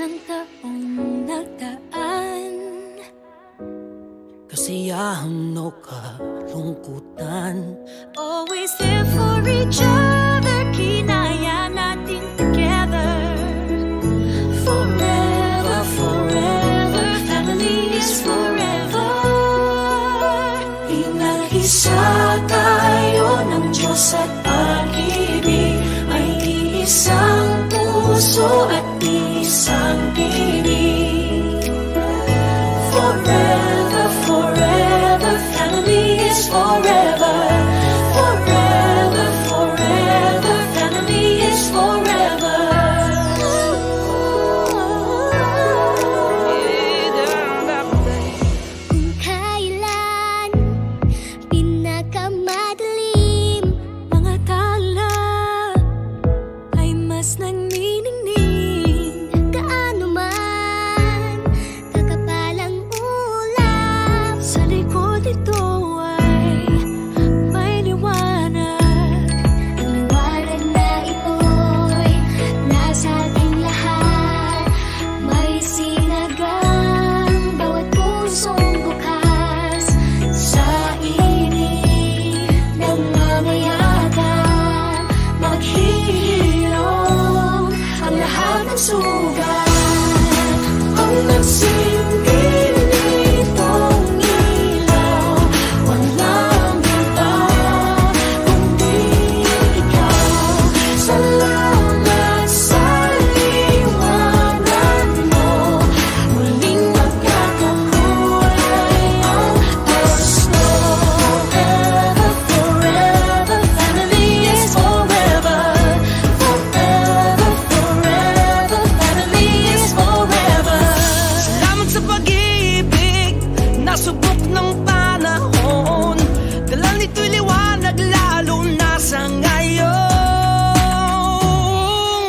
ng taong nagdaan. Kasiyahan o kalungkutan, always there for each other, kinaya natin together. Forever, forever, family is forever. Pinag-isa tayo ng Diyos at pag-ibig, may iisang puso at isang tinig. Forever, forever, family is forever. Forever, forever, family is forever. Kung kailan pinakamadilim, mga tala ay mas nagniningning. Gaano man kakapalang ulap, sa likod ito ay may liwanag. Ang liwanag na ito'y nasa ating lahat, may sinagang bawat pusong bukas. Sa init ng mamayagan, maghihilom ang lahat ng sugat. Ang nagsilbing nitong ilaw, walang iba kundi ikaw. Salamat sa liwanag mo, muling magkakakulay ang gusto. Forever, forever, family is forever. Forever, forever, family is forever. salamat sa pag-ibig, nasubok ng panahon. Dala nito'y liwanag lalo na sa ngayon.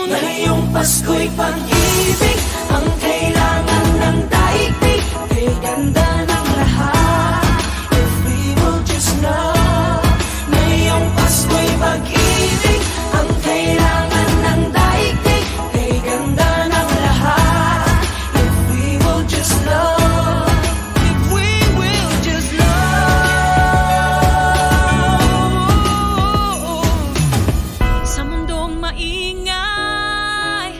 Ngayong Pasko'y pag-ibig, ang kailangan ng daigdig. Kay ganda ng lahat, if we will just love. Ngayong Pasko'y pag-ibig, ang kailangan ng daigdig. Kay ganda ng lahat, if we will just love. If we will just love. Sa mundong maingay,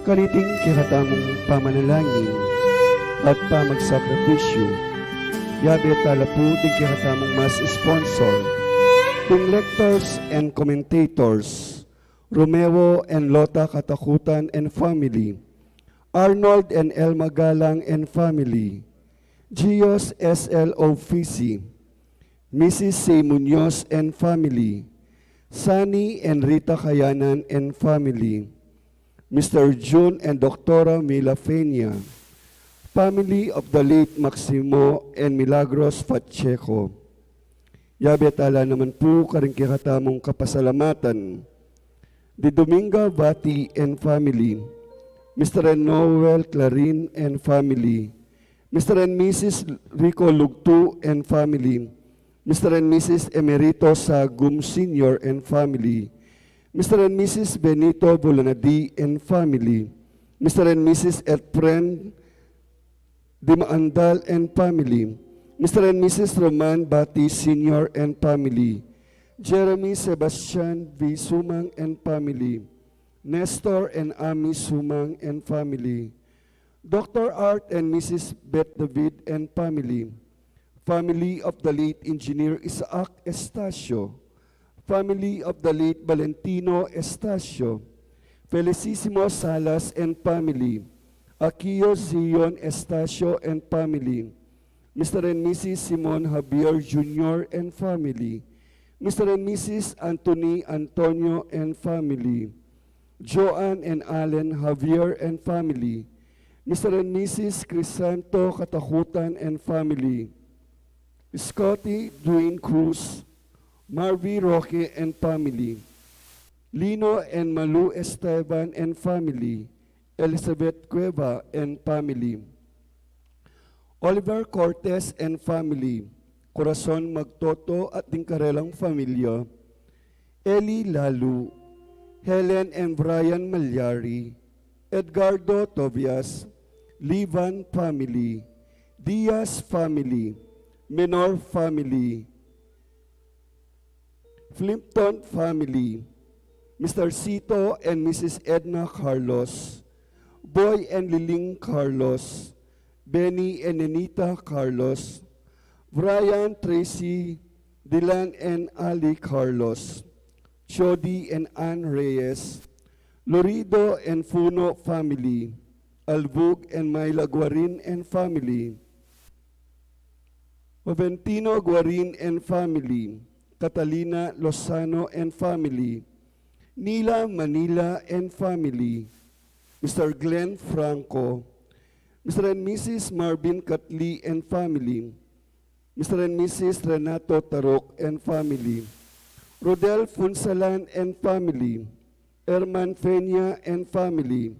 Kaniting kiratamong pamanalangin at pamagsakripisyo. Yabe talapu din kiratamong mas sponsor. Ting lectors and commentators, Romeo and Lota Katakutan and family, Arnold and Elma Galang and family, Gios S.L. Ofisi, Mrs. C. Munoz and family, Sunny and Rita Kayanan and family, Mr. June and Dr. Mila Feña, family of the late Maximo and Milagros Pacheco. Yabe tala naman po karing kikatamong kapasalamatan di Dominga Bati and family, Mr. and Noel Clarin and family, Mr. and Mrs. Rico Lugtu and family, Mr. and Mrs. Emerito Sagum Sr. and family, Mr. and Mrs. Benito Bulanadi and family, Mr. and Mrs. Edfren Dimaandal and family, Mr. and Mrs. Roman Bati Sr. and family, Jeremy Sebastian V. Sumang and family, Nestor and Ami Sumang and family, Dr. Art and Mrs. Beth David and family, family of the late Engineer Isaac Estacio, family of the late Valentino Estacio, Felicissimo Salas and family, Akio Zion Estacio and family, Mr. and Mrs. Simon Javier Jr. and family, Mr. and Mrs. Anthony Antonio and family, Joanne and Allen Javier and family, Mr. and Mrs. Crisanto Katakutan and family, Scotty Dwayne Cruz, Marvy Roque and family, Lino and Malu Esteban and family, Elizabeth Cueva and family, Oliver Cortez and family, Corazon Magtoto at Tingkarelang Familia, Eli Lalu, Helen and Brian Malyari, Edgardo Tobias, Livan family, Diaz family, Menor family, Flimpton family, Mr. Cito and Mrs. Edna Carlos, Boy and Liling Carlos, Benny and Anita Carlos, Brian, Tracy, Dylan and Ali Carlos, Jody and Ann Reyes, Lorido and Funo family, Albug and Myla Guarin and family, Joventino Guarin and family, Catalina Lozano and family, Nila Manila and family, Mr. Glenn Franco, Mr. and Mrs. Marvin Katli and family, Mr. and Mrs. Renato Tarok and family, Rodel Funsalan and family, Herman Feña and family,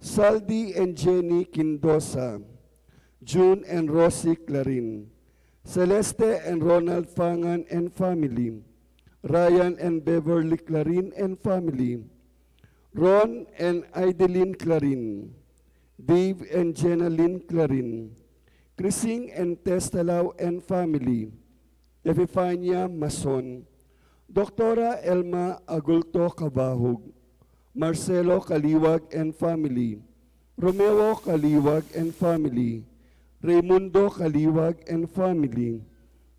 Saldi and Jenny Quindosa, June and Rosie Clarin, Celeste and Ronald Fangan and family, Ryan and Beverly Clarin and family, Ron and Idelin Clarin, Dave and Jenalyn Clarin, Chrising and Testalao and family, Epifania Mason, Doktora Elma Agulto Kabahog, Marcelo Kaliwag and family, Romeo Kaliwag and family, Raimundo Kaliwag and family,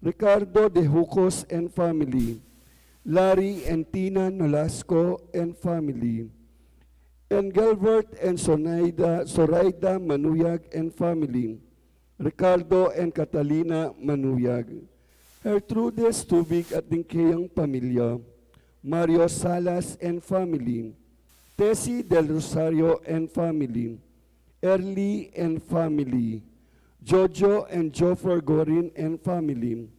Ricardo De Jucos and family, Larry and Tina Nolasco and family, and Gilbert and Zoraida Manuyag and family, Ricardo and Catalina Manuyag, Gertrudes Tubig at Dingkeyang pamilya, Mario Salas and family, Tessie Del Rosario and family, Erly and family, Jojo and Joffer Gorin and family,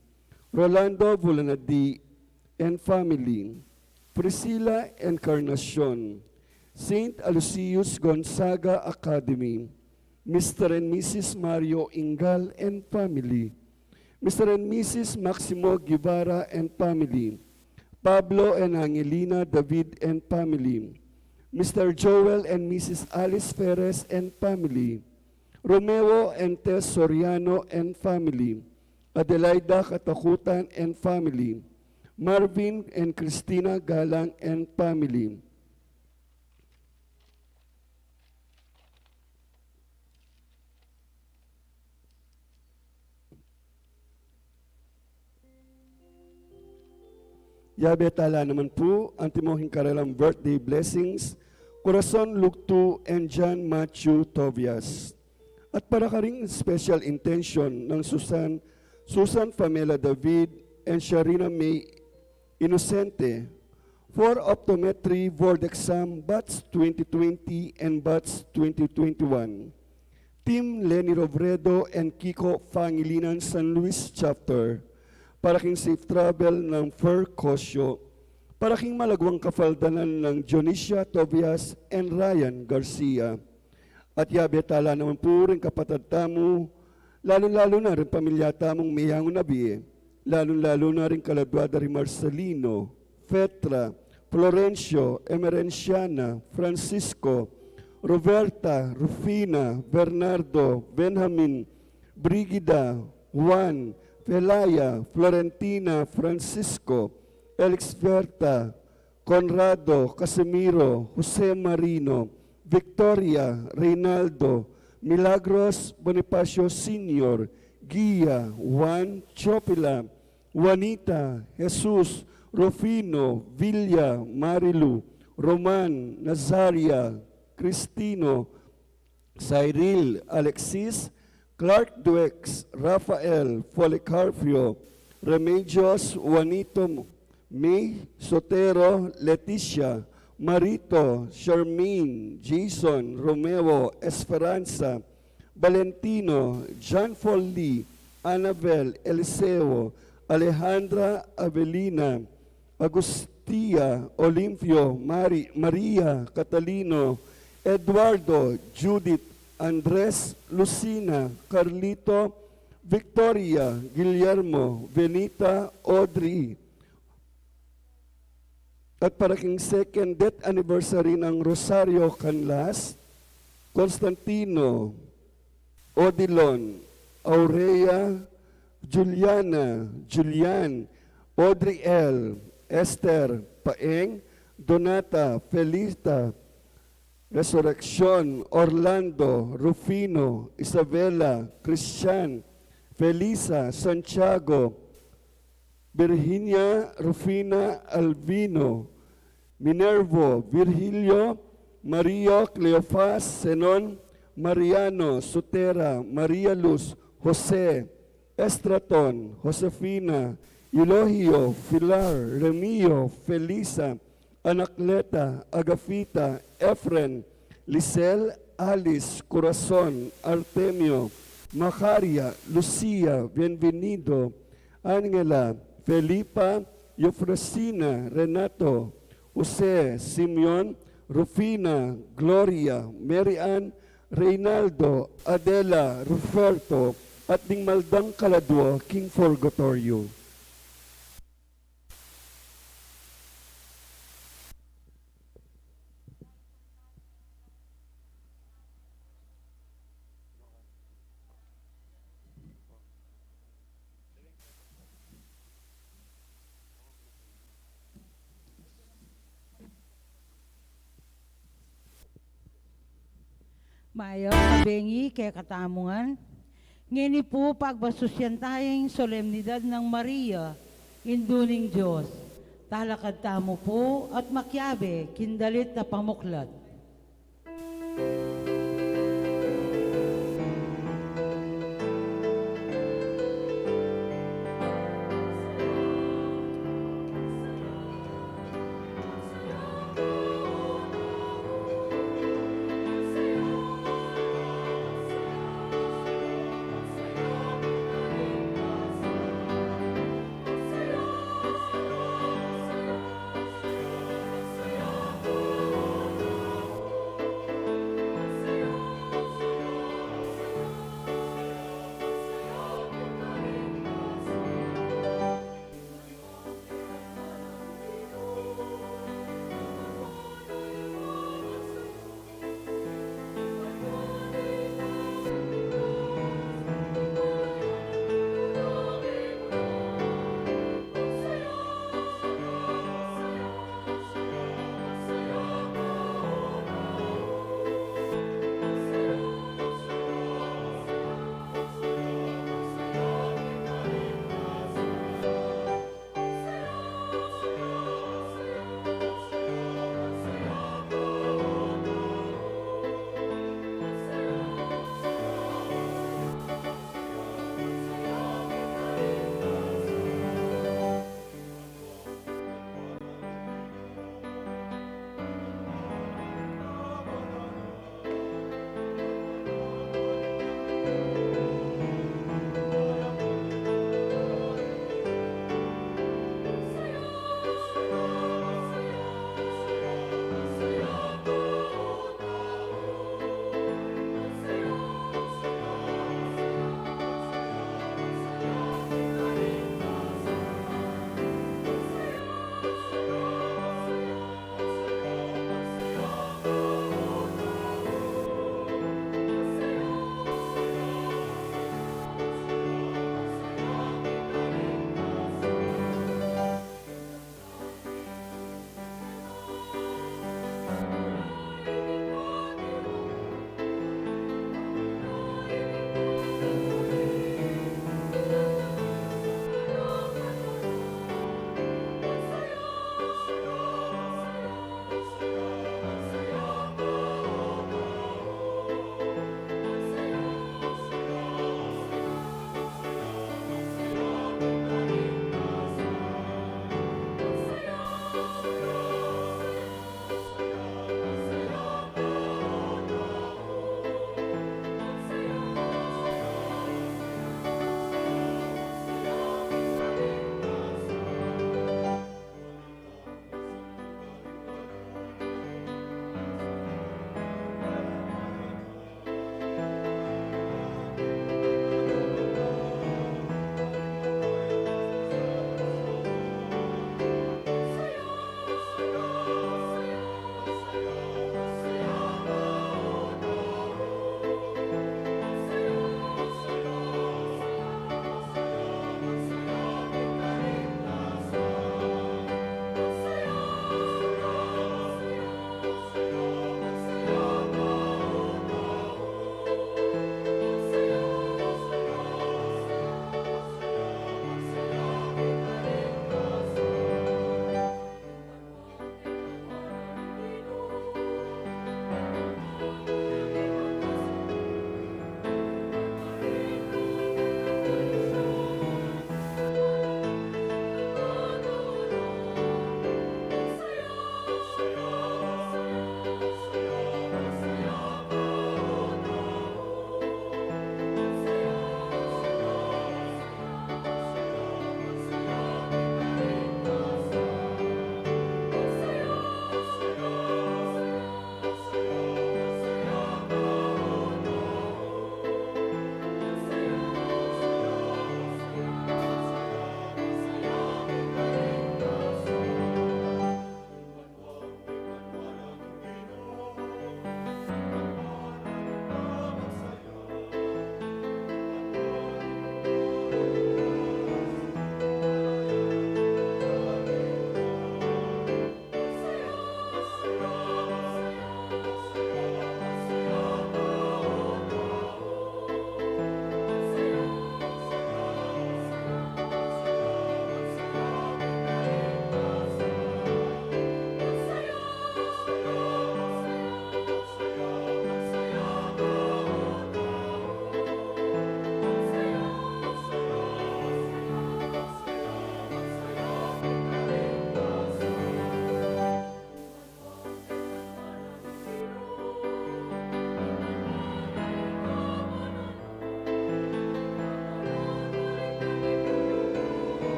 Rolando Bulanadi and family, Priscilla Encarnacion, St. Aloysius Gonzaga Academy, Mr. and Mrs. Mario Ingal and family, Mr. and Mrs. Maximo Guevara and family, Pablo and Angelina David and family, Mr. Joel and Mrs. Alice Perez and family, Romeo and Tess Soriano and family, Adelaida Katakutan and family, Marvin and Christina Galang and family, Yabe tala naman po ang timohing karalang birthday blessings, Corazon Lugtu and John Matthew Tobias. At para ka ring special intention ng Susan Pamela David and Sharina May Innocente for optometry board exam batch 2020 and batch 2021. Team Lenny Robredo and Kiko Pangilinan San Luis Chapter, para king safe travel ng Fer Cosio, para king malagwang kafaldanan ng Dionisia Tobias and Ryan Garcia. At yabe tala naman po rin kapatid tamo, lalo-lalo na rin pamilya tamong mayang nabi, lalo-lalo na rin kaladwada rin Marcelino, Petra, Florencio, Emerenciana, Francisco, Roberta, Rufina, Bernardo, Benjamin, Brigida, Juan, Pelaya, Florentina, Francisco, Elix Berta, Conrado, Casimiro, Jose Marino, Victoria, Reynaldo, Milagros, Bonifacio Sr., Gia, Juan, Chopila, Juanita, Jesus, Rufino, Villa, Marilu, Roman, Nazaria, Cristino, Cyril, Alexis, Clark Duex, Rafael, Policarpio, Remedios, Juanito, May, Sotero, Leticia, Marito, Charmaine, Jason, Romeo, Esperanza, Valentino, John Foley, Annabel, Eliseo, Alejandra, Avelina, Agustia, Olimpio, Maria, Catalino, Eduardo, Judith, Andres, Lucina, Carlito, Victoria, Guillermo, Benita, Audrey. At para king second death anniversary ng Rosario Canlas, Constantino, Odilon, Aurea, Juliana, Julian, Audrey L., Esther, Paeng, Donata, Felita, Resurrection, Orlando, Rufino, Isabela, Christian, Felisa, Santiago, Virginia, Rufina, Albino, Minervo, Virgilio, Mario, Cleofas, Zenon, Mariano, Sotera, Maria Luz, Jose, Estraton, Josefina, Eulogio, Pilar, Remio, Felisa, Anacleta, Agafita, Efren, Lisel, Alice, Corazon, Artemio, Macaria, Lucia, Bienvenido, Angela, Felipa, Eufrosina, Renato, Jose, Simeon, Rufina, Gloria, Mary Ann, Reynaldo, Adela, Ruferto, at ding maldang kaladwo, King Forgotorio. Maayo, kabengi, kaya katamungan. Ngini po pagbasusyan tayong solemnidad ng Maria, induning Diyos. Talakad tamo po at makyabe, kindalit na pamuklat.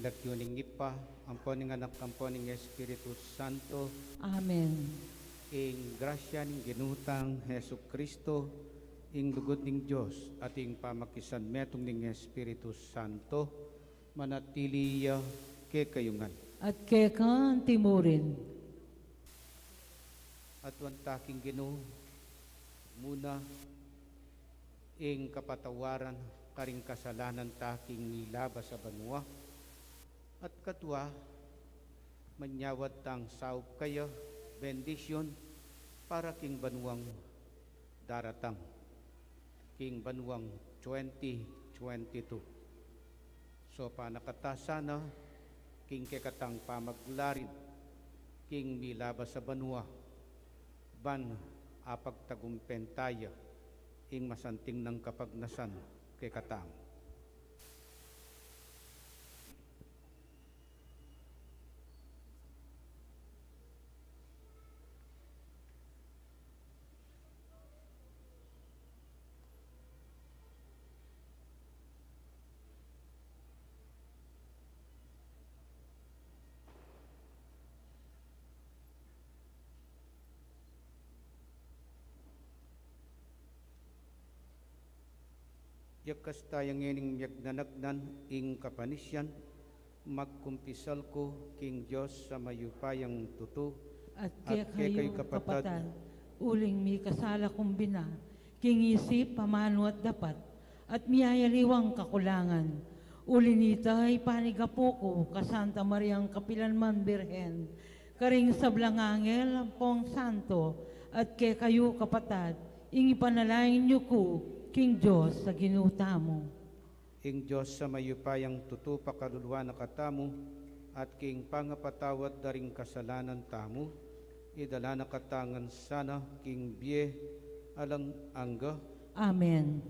lagyuning ipa, amponing anak amponing Espiritu Santo, Amen. ing grasya ning ginutang Hesu Kristo, ing lugod ning Dios at ing pamakisan metong ning Espiritu Santo, manatiliya ke kayungan. At kekan timurin. At wantaking Ginoo, muna ing kapatawaran karing kasalanan taking nilabas sa banwa, at katwa manyawat tang saup kayo bendisyon para king banwang daratang, king banwang 2022. So panakatasana king kekatang pamaglarin king milabas sa banwa ban apagtagumpentaya ing masanting ng kapagnasan kay katang. Yakas tayang ining yagnanagnan ing kapanisyan, magkumpisal ko king Diyos sa mayupayang tuto, At At kaya kay kayo kapatad, kapatad, uling mi kasala kumbina, kingisip, pamano at dapat, at miyayaliwang kakulangan. Ulinita ay panigapo ko, kasanta Mariang Kapilanman Birhen, karing sablangangel ang pong santo, at kaya kayo kapatad, ingi panalain niyo ko, King Diyos sa ginuta mo. ing Diyos sa mayupayang tuto pakaluluwa na katamo, at king pangapatawad daring kasalanan tamo, idala na katangan sana king biye alang angga. Amen.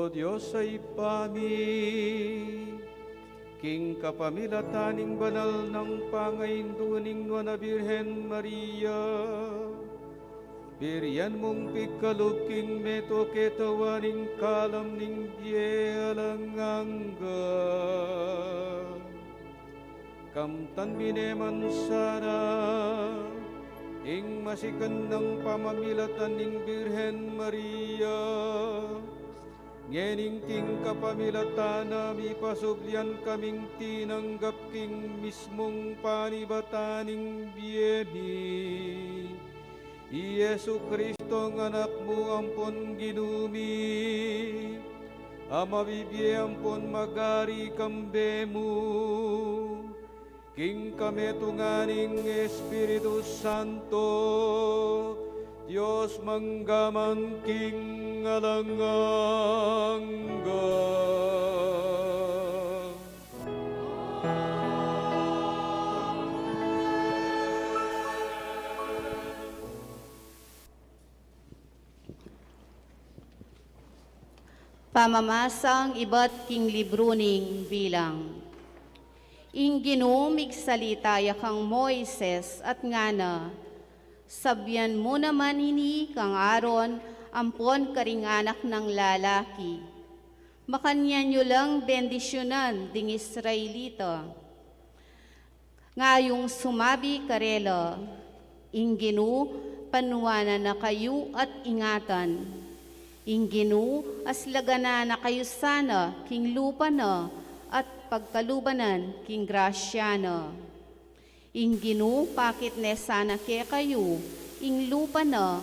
Diyos ay pami, king kapamilataning banal ng pangainduning na Birhen Maria, birian mong pikalog king meto ketawaning kalam ning biye alangangga. Kamtan bineman sana, ing masikan ng pamamilatan ning Birhen Maria, ngening king kapamilatan nami pasublian kaming tinanggap king mismong panibataning biyemi. Yesu Kristo ng anak mo ampon ginumi, ama bibye ampon magari kambe mo, king kami tunganing Espiritu Santo, Diyos manggaman king alangangga. Pamamasang iba't king libro ning bilang. Ing ginumig salita yakang Moises at ngana, sabyan mo naman ini kang Aaron, ampon karing anak ng lalaki. Makanyan nyo lang bendisyonan ding Israelita. Ngayong sumabi karela, ing ginu panuana na kayo at ingatan. Inginu aslagana na kayo sana king lupa na at pagkalubanan king grasya na. Inginu pakit ne sana ke kayo ing lupa na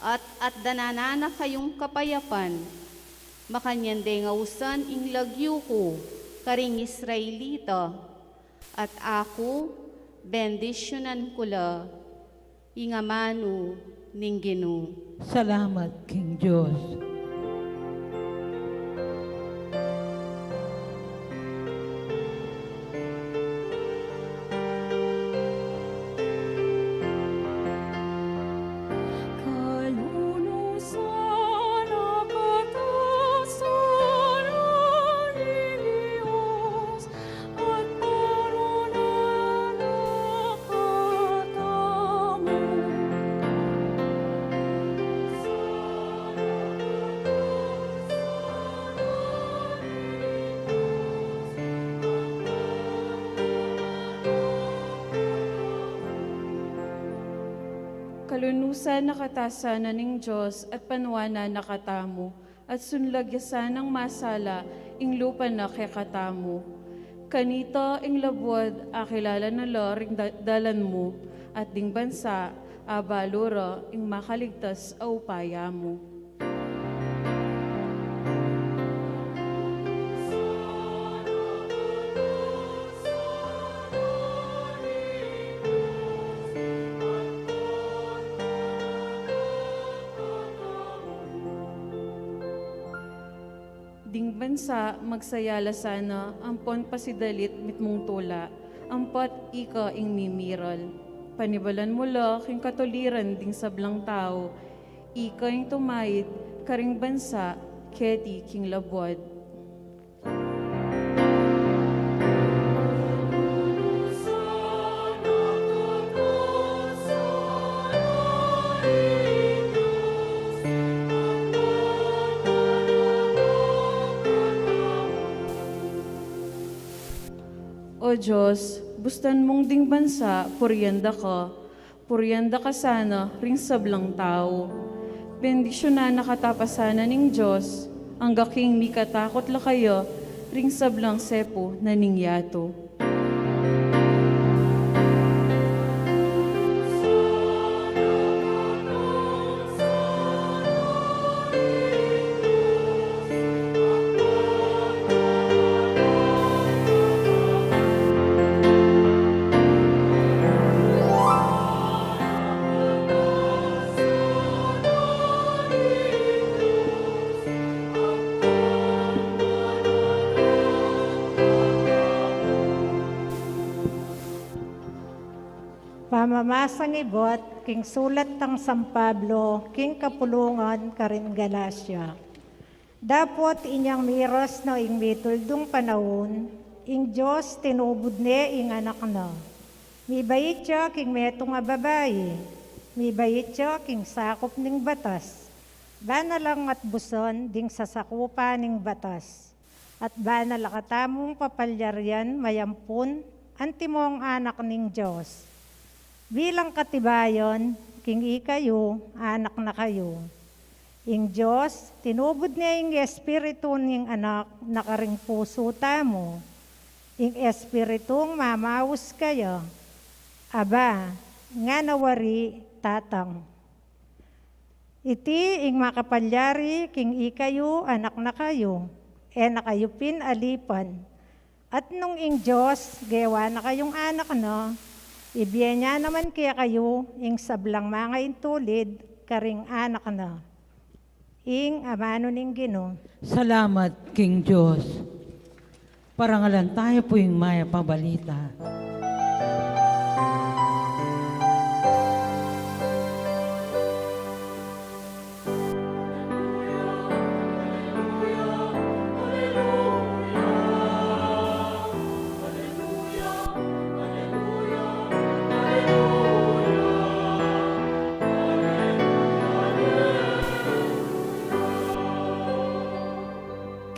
at danana na kayong kapayapan. Makanyan de nga usan ing lagyo ko karing Israelita at ako bendisyonan kula ingamanu ning Ginu. Salamat, King Diyos. Kalulusan nakatasan ang Diyos at parunan nakatamo. Kalunusan nakatasan na ning Diyos at panwana nakatamo, at sunlagyasan ng masala ing lupa na kekatamo. Kanito ing labwad akilala na lo ring dalan mo, at ding bansa abaluro ing makaligtas a upaya mo. Ding bansa magsayala sana, ampon pasidalit mitmong tula, ampot ika ing mimiral. Panibalan mo lo, king katuliran ding sablang tao, ika ing tumayid, karing bansa, keti king labwad. O Diyos, bustan mong ding bansa, puryanda ka sana, ring sablang tao. Bendisyonan nakatapasana ning Diyos, ang gaking mikatakot la kayo, ring sablang sepo na ningyato. Pamamasang ibot, king sulat ng San Pablo, king kapulungan karin Galacia. Dapot inyang miras no ing mituldong panahon, ing Diyos tinubod ne ing anak na. Mibayit siya king metong nga babae, mibayit siya king sakop ning batas. Bana lang at buson ding sasakupa ning batas. At bana lakatamong papalyaryan mayampun, antimong anak ning Diyos. Bilang katibayon, king ikayo, anak na kayo. Ing Diyos, tinubod niya ing espiritu ning anak na karing puso tamo. Ing espiritong mamawos kayo. Aba, nga nawari tatang. Iti ing makapalyari king ikayo, anak na kayo. Na kayo pinalipan. At nung ing Diyos, gawa na kayong anak na, ibiyan niya naman kaya kayo, ing sablang mga intulid, karing anak na. Ing amano ning Ginoo. Salamat, King Diyos. Parangalan tayo po yung maya pabalita.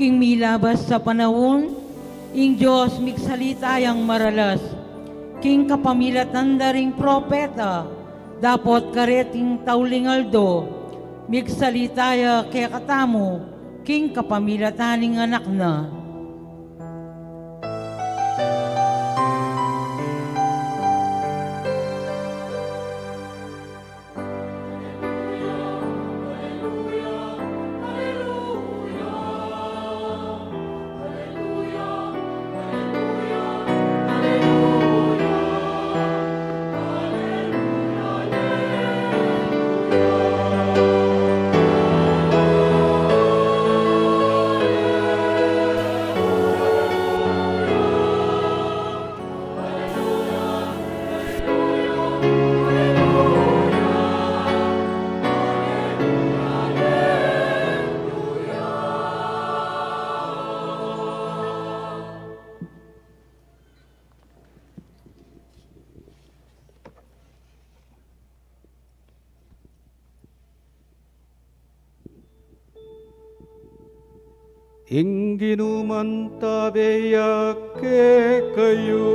King milabas sa panahon, ing Diyos migsalita yang maralas, king kapamilatan daring propeta, dapot kareting taulingaldo, migsalita ya kaya katamo, king kapamilataning anak na. ing ginuman tabeyak kayo.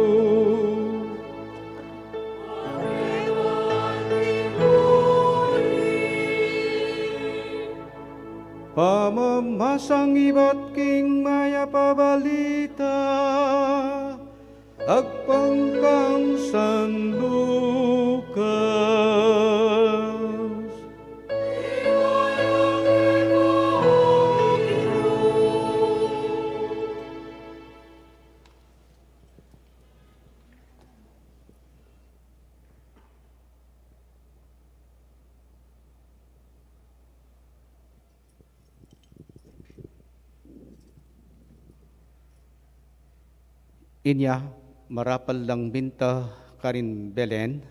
Pamamasang iba't king maya pabalita, agpangkang San Lucas. Inya marapal lang binta karin Belen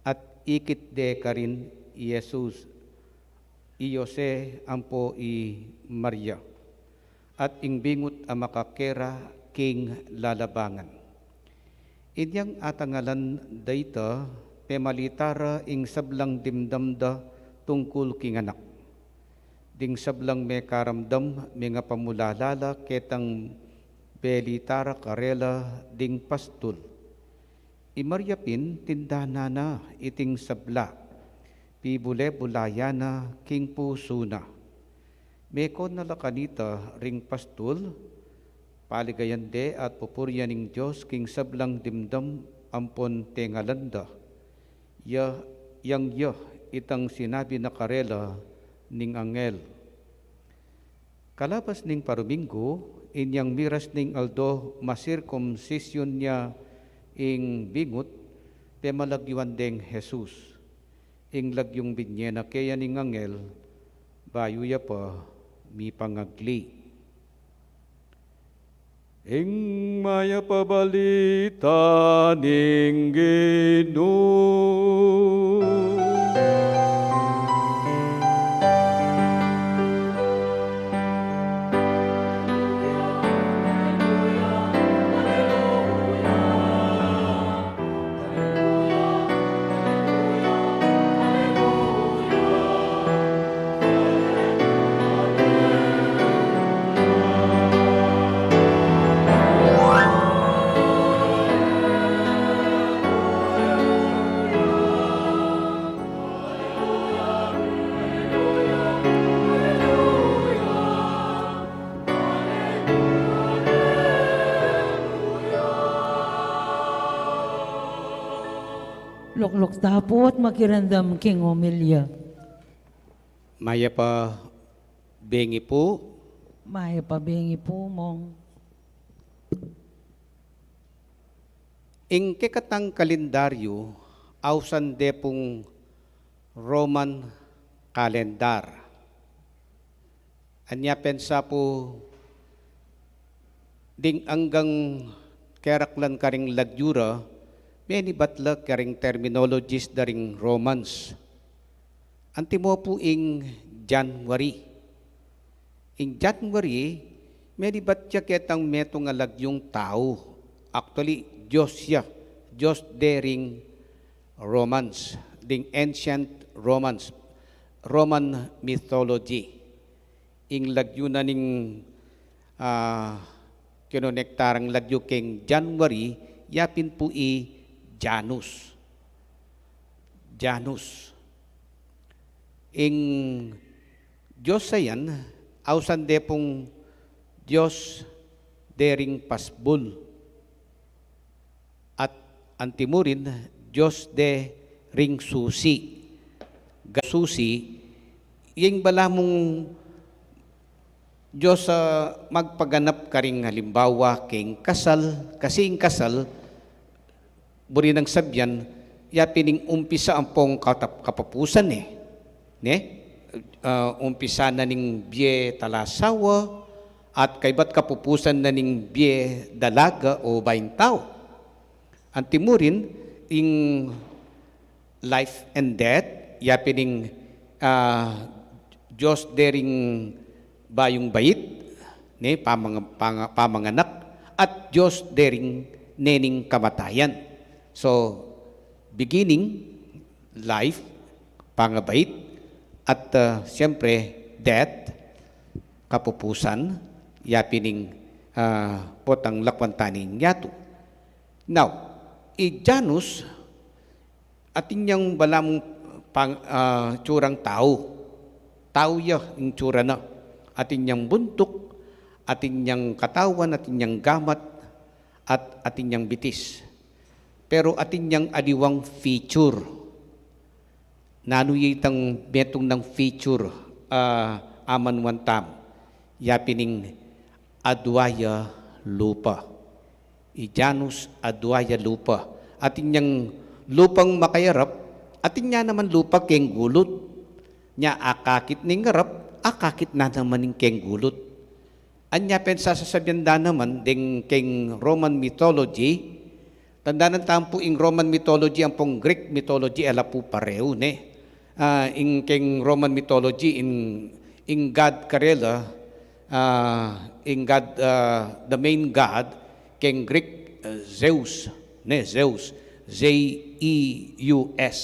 at ikit de karin Yesus Iyose ampo i Maria at ingbingot a makakera king lalabangan. Inyang atangalan dayta pemalitara ing sablang dimdamda tungkol king anak. Ding sablang may karamdam mga pamulalala ketang belitara karela ding pastul. Imaryapin tindana na iting sabla. Pibule bulayana king puso na. Mekon na lakanita ring pastul. Paligayan de at pupurya ning Diyos king sablang dimdam ampon tengalanda. Yang itang sinabi na karela ning angel. Kalabas ning paruminggo, inyang miras ning aldo masirkumsisyon niya ing bingot, temalagyuan deng Jesus. Ing lagyong binyena kaya ning angel, bayuya pa mi pangagli. Ing maya pabalita ning Ginoo. lukluk tapo at makirandam king Omelia. Maya pa bengi po, Maya pabingi po mong. ing kekatang kalendaryo, ausan de pong Roman kalendar. Anya pensa po, ding anggang keraklan karing lagyura, many batla karing terminologies daring Romans. Antimo po ing January. Ing January, many batya ketang meto nga lagyong tao. Actually, Diyos siya. Diyos daring Romans. Ding ancient Romans. Roman mythology. Ing lagyo na ning kinonektarang lagyo king January, yapin po Janus. Janus. Ing Diyos sayan, ausan de pong Diyos dering pasbul. At antimurin, Diyos de ring susi. Susi, yung bala mong Diyos sa magpaganap ka ring halimbawa king kasal, kasi yung kasal, buri ng sabyan, yapining umpisa ang pong kapapusan ne? Umpisa na ning biye talasawa, at kaybat kapupusan na ning biye dalaga o baintaw. Antimurin, ing life and death, yapining Diyos dering bayong bayit, ne, pamanganak, at Diyos dering nening kamatayan. So, beginning, life, pangabait, at siyempre, death, kapupusan, yapining potang lakwantaning yato. Now, Janus, atin niyang balamong tsurang tao. Tao ya, yung tsura na. Atin niyang buntok, atin niyang katawan, atin niyang gamat, at atin niyang bitis. Pero atin niyang adiwang feature. Nanuyitang betong ng feature, amanwantam, yapining adwaya lupa. Janus adwaya lupa. Atin niyang lupang makayarap, atin niya naman lupa keng gulot. Nya akakit ning ngarap, akakit na naman ning keng gulot. Anya pensa sa sabyanda naman ding keng Roman mythology. Tandaan tampo ing Roman mythology ang pong Greek mythology ala po pareho ne. In keng Roman mythology in God Karela, in God the main God keng Greek Zeus ne, Zeus, Zeus,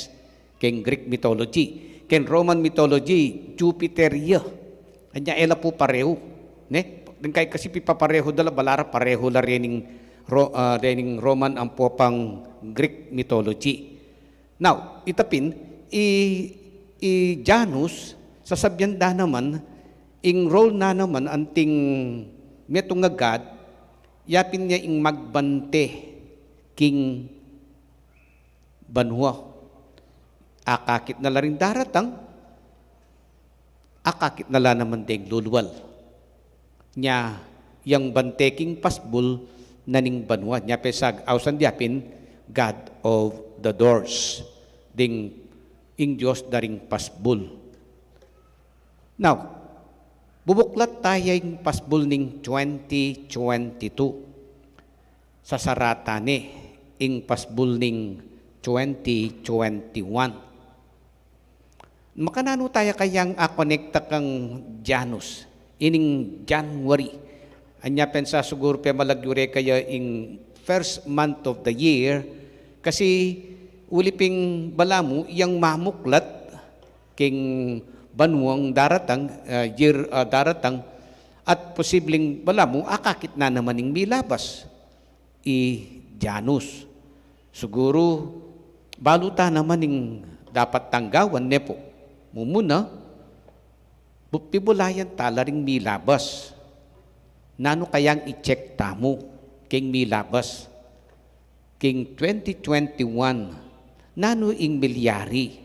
keng Greek mythology. Ken Roman mythology, Jupiter ya. Anya ela po pareho. Ne? Kay kasi pipapareho dala balara pareho la rening Roman ang popang Greek mythology. Now, itapin Janus sasabyan da naman ing role na naman anting metong nga God yapin niya ing magbante king banwa. Akakit na la rin daratang, akakit na la naman ding lulwal. Nya, yang banteking pasbul na ning banwa. Nya pesag, ausan diapin, God of the doors. Ding ing Diyos daring pasbul. Now, bubuklat tayo yung pasbul ning 2022. Sa saratane, ing pasbul ning 2021. Makanano tayo kayang konekta kang Janus, ining January. Anya pensa siguro pe malagyure kaya in first month of the year, kasi uliping balamu yang mamuklat king banwang daratang, year daratang, at posibleng balamu akakit na naman ning milabas, Janus. Siguro, baluta naman ning dapat tanggawan nepo. Mumuna, pibulayan talaring milabas. Nano kayang i-check tamo king milabas. King 2021, nano ing milyari.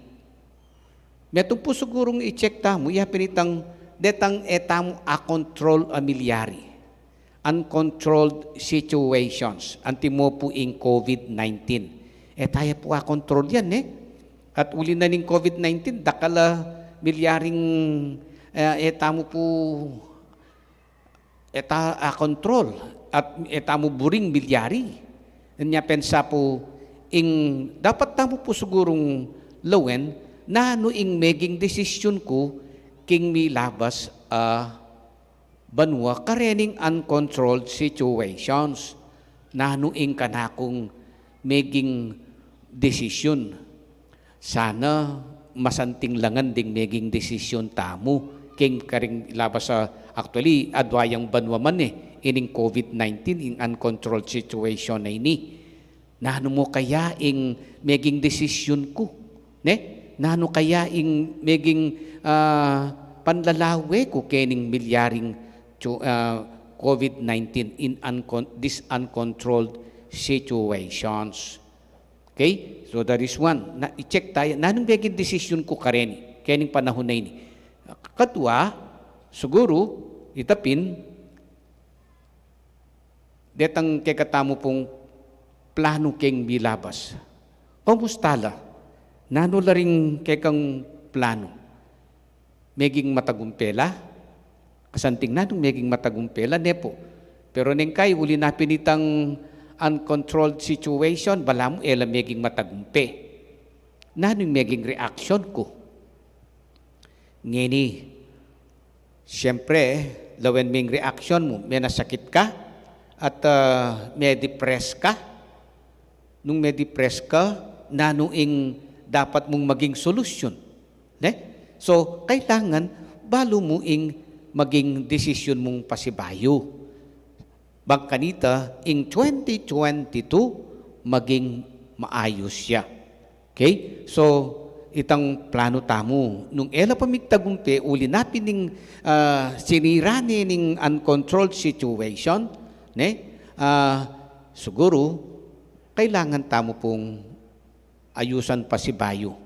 Metong po sigurong i-check tamo, yapinitang detang etamo a control a milyari. Uncontrolled situations. Antimo po ing COVID-19. Tayo po a control yan At uli na ning COVID-19, dakala milyaring etamo po a control. At etamo buring milyari. Nya pensa po dapat tamo po sigurong lawen na ing maging desisyon ko king milabas banwa karening uncontrolled situations na ing kanakong maging desisyon. Sana masanting langan ding maging desisyon tamo king karing labas sa actually adwayang banwa man ining COVID-19 in uncontrolled situation na ini. Nano mo kaya ing maging desisyon ko? Nano kaya ing maging panlalawe ko kening milyaring COVID-19 in this uncontrolled situations. Okay? So that is one. I-check tayo. Nanong maging desisyon ko kareni? Kening panahon na ini. Katwa, siguro, itapin, detang kekatamo pong plano keng bilabas. Kamustala? Nano laring kekang plano? Meging matagumpela? Kasanting nanong meging matagumpela? Nepo. Pero neng kay, uli na pinitang uncontrolled situation, bala mo meging matagumpe. Nanong meging reaction ko? Ngeni, siyempre, lawen ming reaction mo, may nasakit ka, at may depress ka. Nung may depress ka, nanuing dapat mong maging solusyon. So, kailangan balo mo ing maging desisyon mong pasibayo. Bangkanita, ing 2022, maging maayos siya. Okay? So, itang plano tamo. Nung ela pamigtagumpe, uli napin ning sinirani ning uncontrolled situation, siguro, kailangan tamo pong ayusan pa si bayo.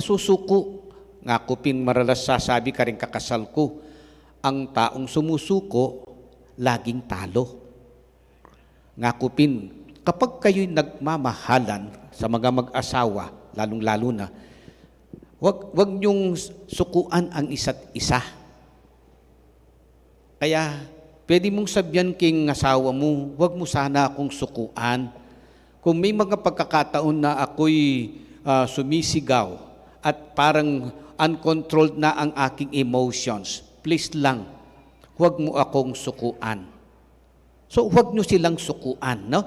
Susuko. Nga ko maralas sasabi ka rin kakasal ko, ang taong sumusuko, laging talo. Nga ko kapag kayo'y nagmamahalan sa mga mag-asawa, lalong-lalo na, wag niyong sukuan ang isa't isa. Kaya, pwede mong sabihan king asawa mo, wag mo sana akong sukuan. Kung may mga pagkakataon na ako'y sumisigaw at parang uncontrolled na ang aking emotions, please lang, huwag mo akong sukuan. So, huwag nyo silang sukuan. No?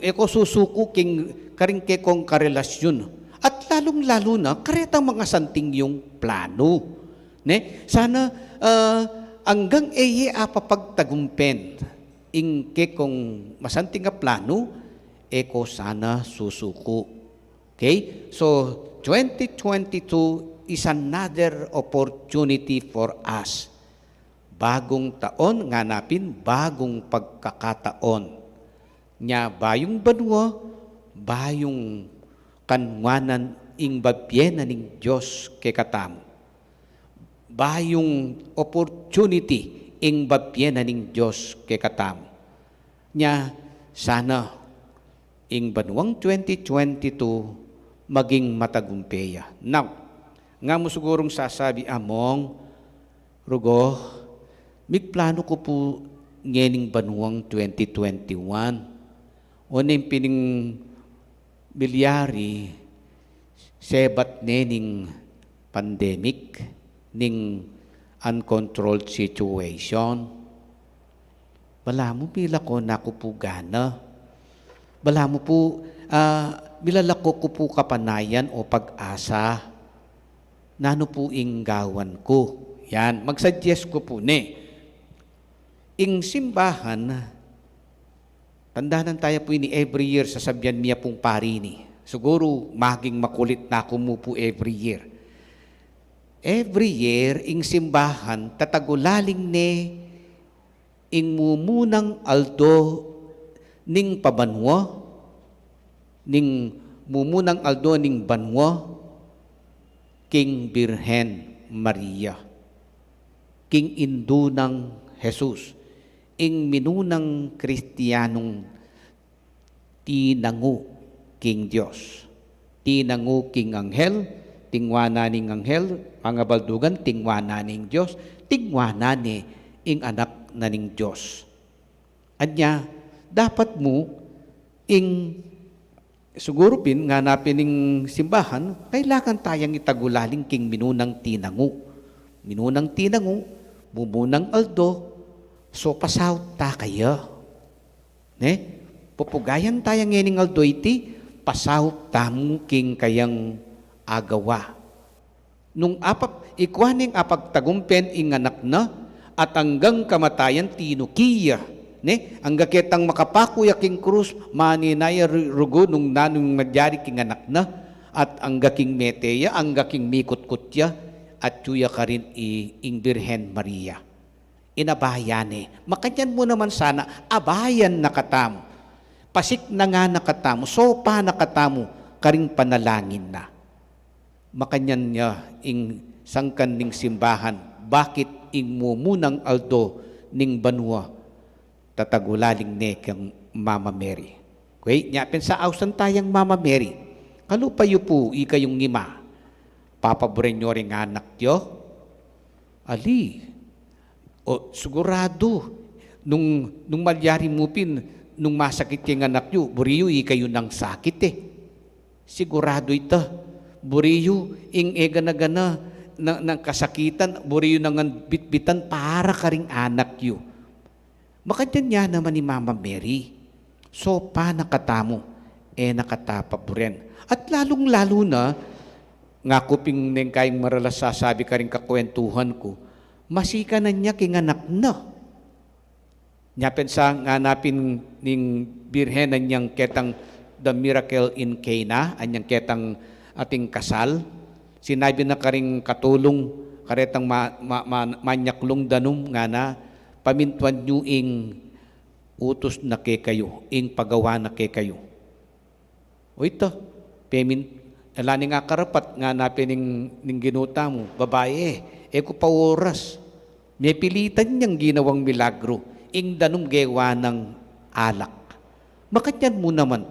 Eko susuko king karing kekong karelasyon. At lalong-lalo na, karetang mga santing yung plano. Sana hanggang apapagtagumpen ing kekong masanting nga plano, eko sana susuko. Okay? So, 2022 is another opportunity for us. Bagong taon, nganapin, bagong pagkakataon. Nya bayong banwa, bayong kanwanan ing babyenan ning Diyos kekatamo. Bayong opportunity ing babyenan ning Diyos kekatamo. Nya sana ing banwang 2022 maging matagumpeya. Now, nga mo sigurong sasabi among, Rugo, migplano ko po ngening banwang 2021. O ning pining milyari, sebat nening pandemic, ning uncontrolled situation. Bala mo pila ko nakupugana. Bala mo po, bilalako ko po kapanayan o pag-asa. Nano po inggawan ko. Yan, mag-suggest ko po ing simbahan, tandaan tayo po ini every year sa sabyan niya pong pari ni. Siguro maging makulit na ako mo po every year. Every year, ing simbahan, tatagulaling ing mumunang aldo ning pabanwa, ning mumunang aldo ning banwa king Birhen Maria, king indunang Jesus, ing minunang Kristiyanong tinangu king Dios, tinangu king anghel, tingwana ning anghel, mga baldugan, tingwana ning Dios, tingwana ni ing anak na ning Dios. Anya, dapat mo ing siguro pin nga napin ning simbahan, kailangan tayang itagulaling king minunang tinangu. Minunang tinangu, mumunang aldo, so pasaw ta kaya. Ne? Pupugayan tayang ngening aldo iti, pasaw tamu king kayang agawa. Nung ikwaning apagtagumpen ing anak na, at hanggang kamatayan tinukiya. Ne? Ang gaketang makapakuya king krus, maninaya rugo nung nanong madyari king anak na, at ang gaking meteya, ang gaking mikot-kutya, at tuya ka rin ing Birhen Maria. Inabayane. Makanyan mo naman sana, abayan nakatamo. Pasik na nga nakatamo, sopa nakatamo, karing panalangin na. Makanyan niya ing sangkan ning simbahan, bakit ing mumunang aldo ning banwa, tatagulaling ne kang Mama Mary. Okay, nyapin sa ausan tayang Mama Mary, kalupayo po ikayong ngima, papaborin nyo rin anak nyo, ali, o sigurado, nung malyari mo pin, nung masakit yung anak nyo, buriyo ikayo ng sakit eh. Sigurado ito. Buriyo ing egana-gana ng kasakitan, buriyo ng bitbitan para ka ring anak nyo. Makadyan niya naman ni Mama Mary. So, pa nakatamo, nakatapa po rin. At lalong-lalo na, nga kuping neng kayong maralas sasabi ka rin kakwentuhan ko, masika na niya king anak na. Nyapin sa nganapin ning Birhen niyang ketang the miracle in Cana, anyang ketang ating kasal, sinabi na karing katulong, karetang manyaklong danum nga na, pamintuan nyo ing utos na ke kayo, ing pagawa na ke kayo. O ito, alani nga karapat nga napin ning ginuta mo, babae, ko pa oras, may pilitan niyang ginawang milagro, ing danum gewa ng alak. Makatyan mo naman,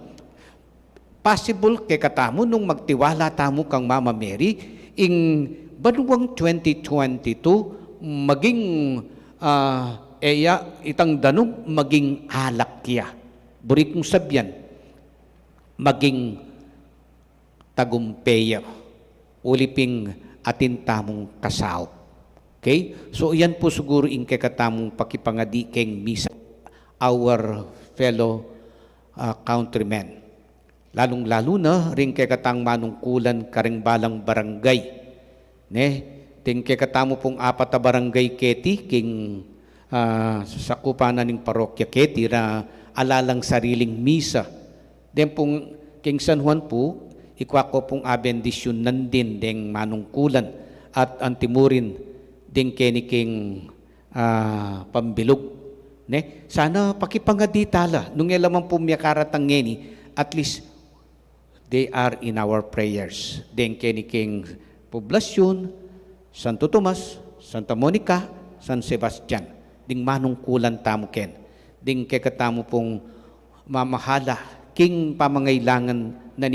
possible kay katamo nung magtiwala tamo kang Mama Mary, ing banuwang 2022, maging itang danum, maging alak kya. Buri kong sabyan, maging tagumpeya, uliping atin tamong kasaw. Okay? So, yan po siguro in kakatamong pakipangadi keng misa, our fellow countrymen. Lalong-lalo na rin kakatang manungkulan karing balang barangay. Ne? Ting kakatamo pong apat na barangay keti, king sakupanan ng parokya keti, na alalang sariling misa. Den pong king San Juan po, ikwako pong abendisyon nandin deng manungkulan at antimurin ding keniking pambilog. Ne? Sana pakipangaditala, nung elaman po miyakaratang ngeni, at least they are in our prayers. Ding keniking poblasyon, Santo Tomas, Santa Monica, San Sebastian, ding manungkulan tamo ken, ding kekatamo pong mamahala, king pamangailangan na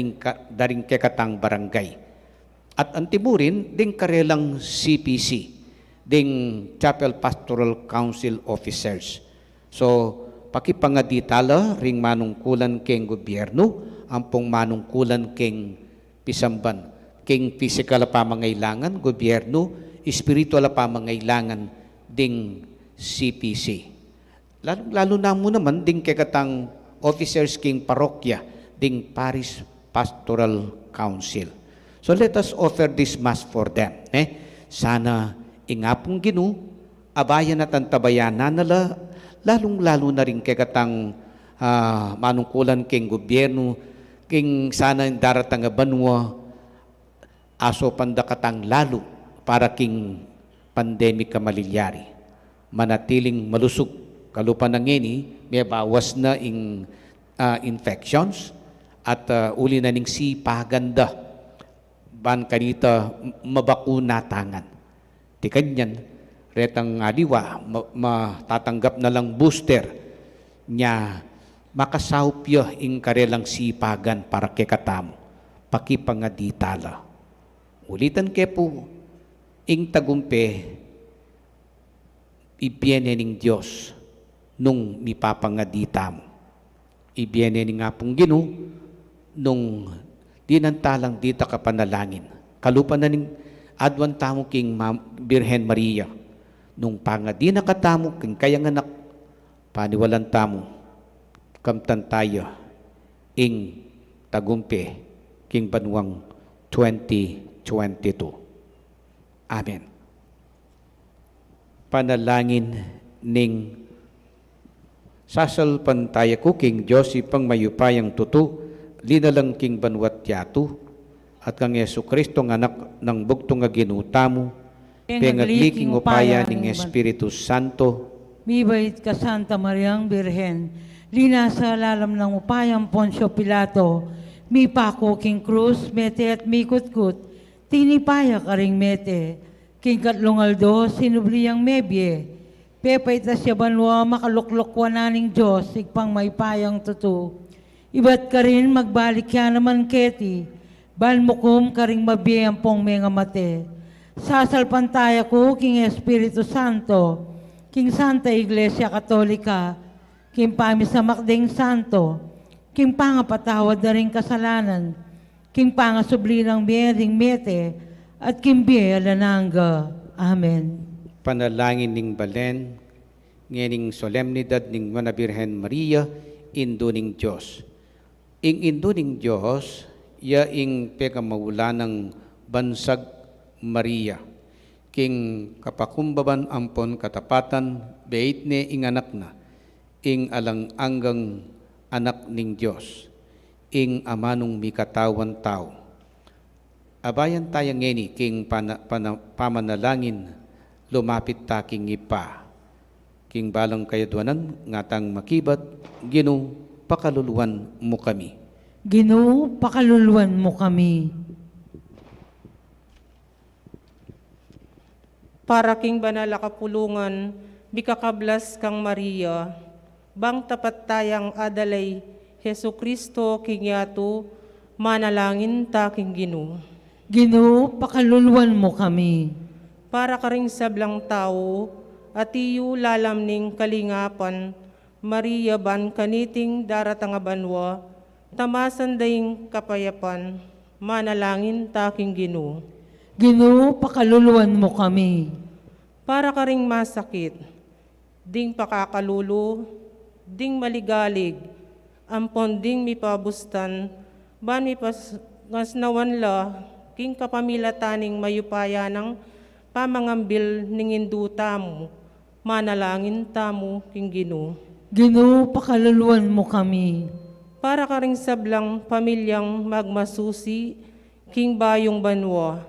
daring kekatang barangay. At antimurin, ding karelang CPC, ding Chapel Pastoral Council Officers. So, pakipangaditala ring manungkulan keng gobyerno, ampong manungkulan keng pisamban, keng physical pamangailangan, gobyerno, spiritual pamangailangan, ding CPC. Lalo na mo naman, ding kekatang officers keng parokya, ding Parish Pastoral Council. So let us offer this Mass for them. Sana ingapong ginu, abayan at antabayanan nala, lalong-lalo na rin kekatang manungkulan keng gobyerno, king sana daratang banwa, aso pandakatang lalo para king pandemic kamalilyari. Manatiling malusog, kalupan ng ngeni, may bawas na ing infections, at uli na ning si paganda ban kanita mabakuna tangan. Ti kanyan, retang aliwa, matatanggap na lang booster nya makasawpyo ing karelang sipagan para kekatamo, pakipangaditala. Ulitan ke po, ing tagumpe, ibiene ning Diyos nung mipapangadita mo. Ibiene ning nga pong Ginoo nung dinantalang dita ka panalangin. Kalupan na ning adwan tamo king Birhen Maria. Nung pangadi na katamo king kayang anak, paniwalan tamo, kamtan tayo, ing tagumpe, king banwang 2022. Amen. Panalangin ning sasalpan tayo ko king Diyos ipang mayupayang tutu, linalang king banwat yatu, at kang Yesu Kristo ng anak ng bugtong nga ginutamo, pengagliking upaya ning Espiritu Santo, Mibait ka Santa Mariang Birhen, lina sa lalam ng upayang Poncio Pilato, mi pako king krus, mete at mi kutkut, tinipaya ka ring mete, king katlungaldo, sinubliyang mebye, pepay ta siya banwa makaluklukwa na ning Diyos, igpang may payang tutu. Iba't ka rin magbalik yan naman keti, balmukum ka ring mabiyang pong mga mate. Sasalpantaya ko, king Espiritu Santo, king Santa Iglesia Katolika, king pamisamakding Santo, king pangapatawad na ring kasalanan, king pangasubli ng biyering mete, at king biyalananga. Amen. panalangin ning balen, ngening solemnidad ning Mana Birhen Maria, indo ning Diyos. Ing indo ning Diyos, ya ing pekamawala ng bansag Maria. King kapakumbaban ampon katapatan, beit ne ing anak na, ing alang anggang anak ning Diyos, ing amanong mikatawan tao. Abayan tayo ngeni king pamanalangin, lumapit ta king ipa, king balang kayadwanan, ngatang makibat, Ginoo, pakaluluwan mo kami. Ginoo, pakaluluwan mo kami. Para king banal kapulungan, bikakablas kang Maria, bang tapat tayang adalay, Hesu Kristo king yato, manalangin ta king Ginoo. Ginoo, pakaluluwan mo kami. Para ka ring sablang tao, at iyo lalam ning kalingapan, Maria ban kaniting daratang banwa, tamasan daying kapayapan, manalangin ta king Ginoo. Ginoo, pakaluluwan mo kami. Para ka ring masakit, ding pakakalulo, ding maligalig, ampon ding mipabustan, ban mipagasnawan la, king kapamilataning mayupaya ng pamangambil ning induta mo, manalangin tamo king Ginoo. Ginoo, pakaluluwan mo kami. Para ka ring sablang pamilyang magmasusi, king bayong banwa,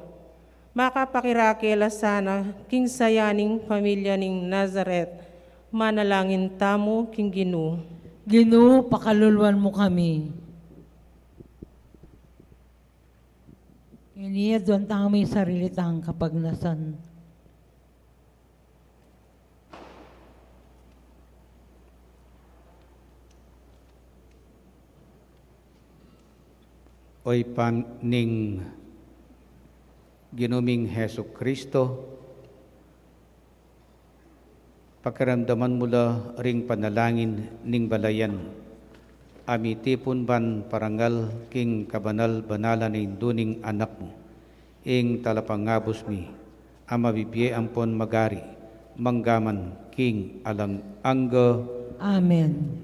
makapakirakela sana king sayaning pamilya ning Nazaret, manalangin tamo king Ginoo. Ginoo, pakaluluwan mo kami. Iniya doon tayo may sarili tang kapagnasan. Oy paning ginuming Hesu Kristo, pakiramdaman mula ring panalangin ning balayan, amitipon ban parangal king kabanal-banala na induning anak mo, ing talapangabos mi, amabibye ampon magari, manggaman king alang angga. Amen.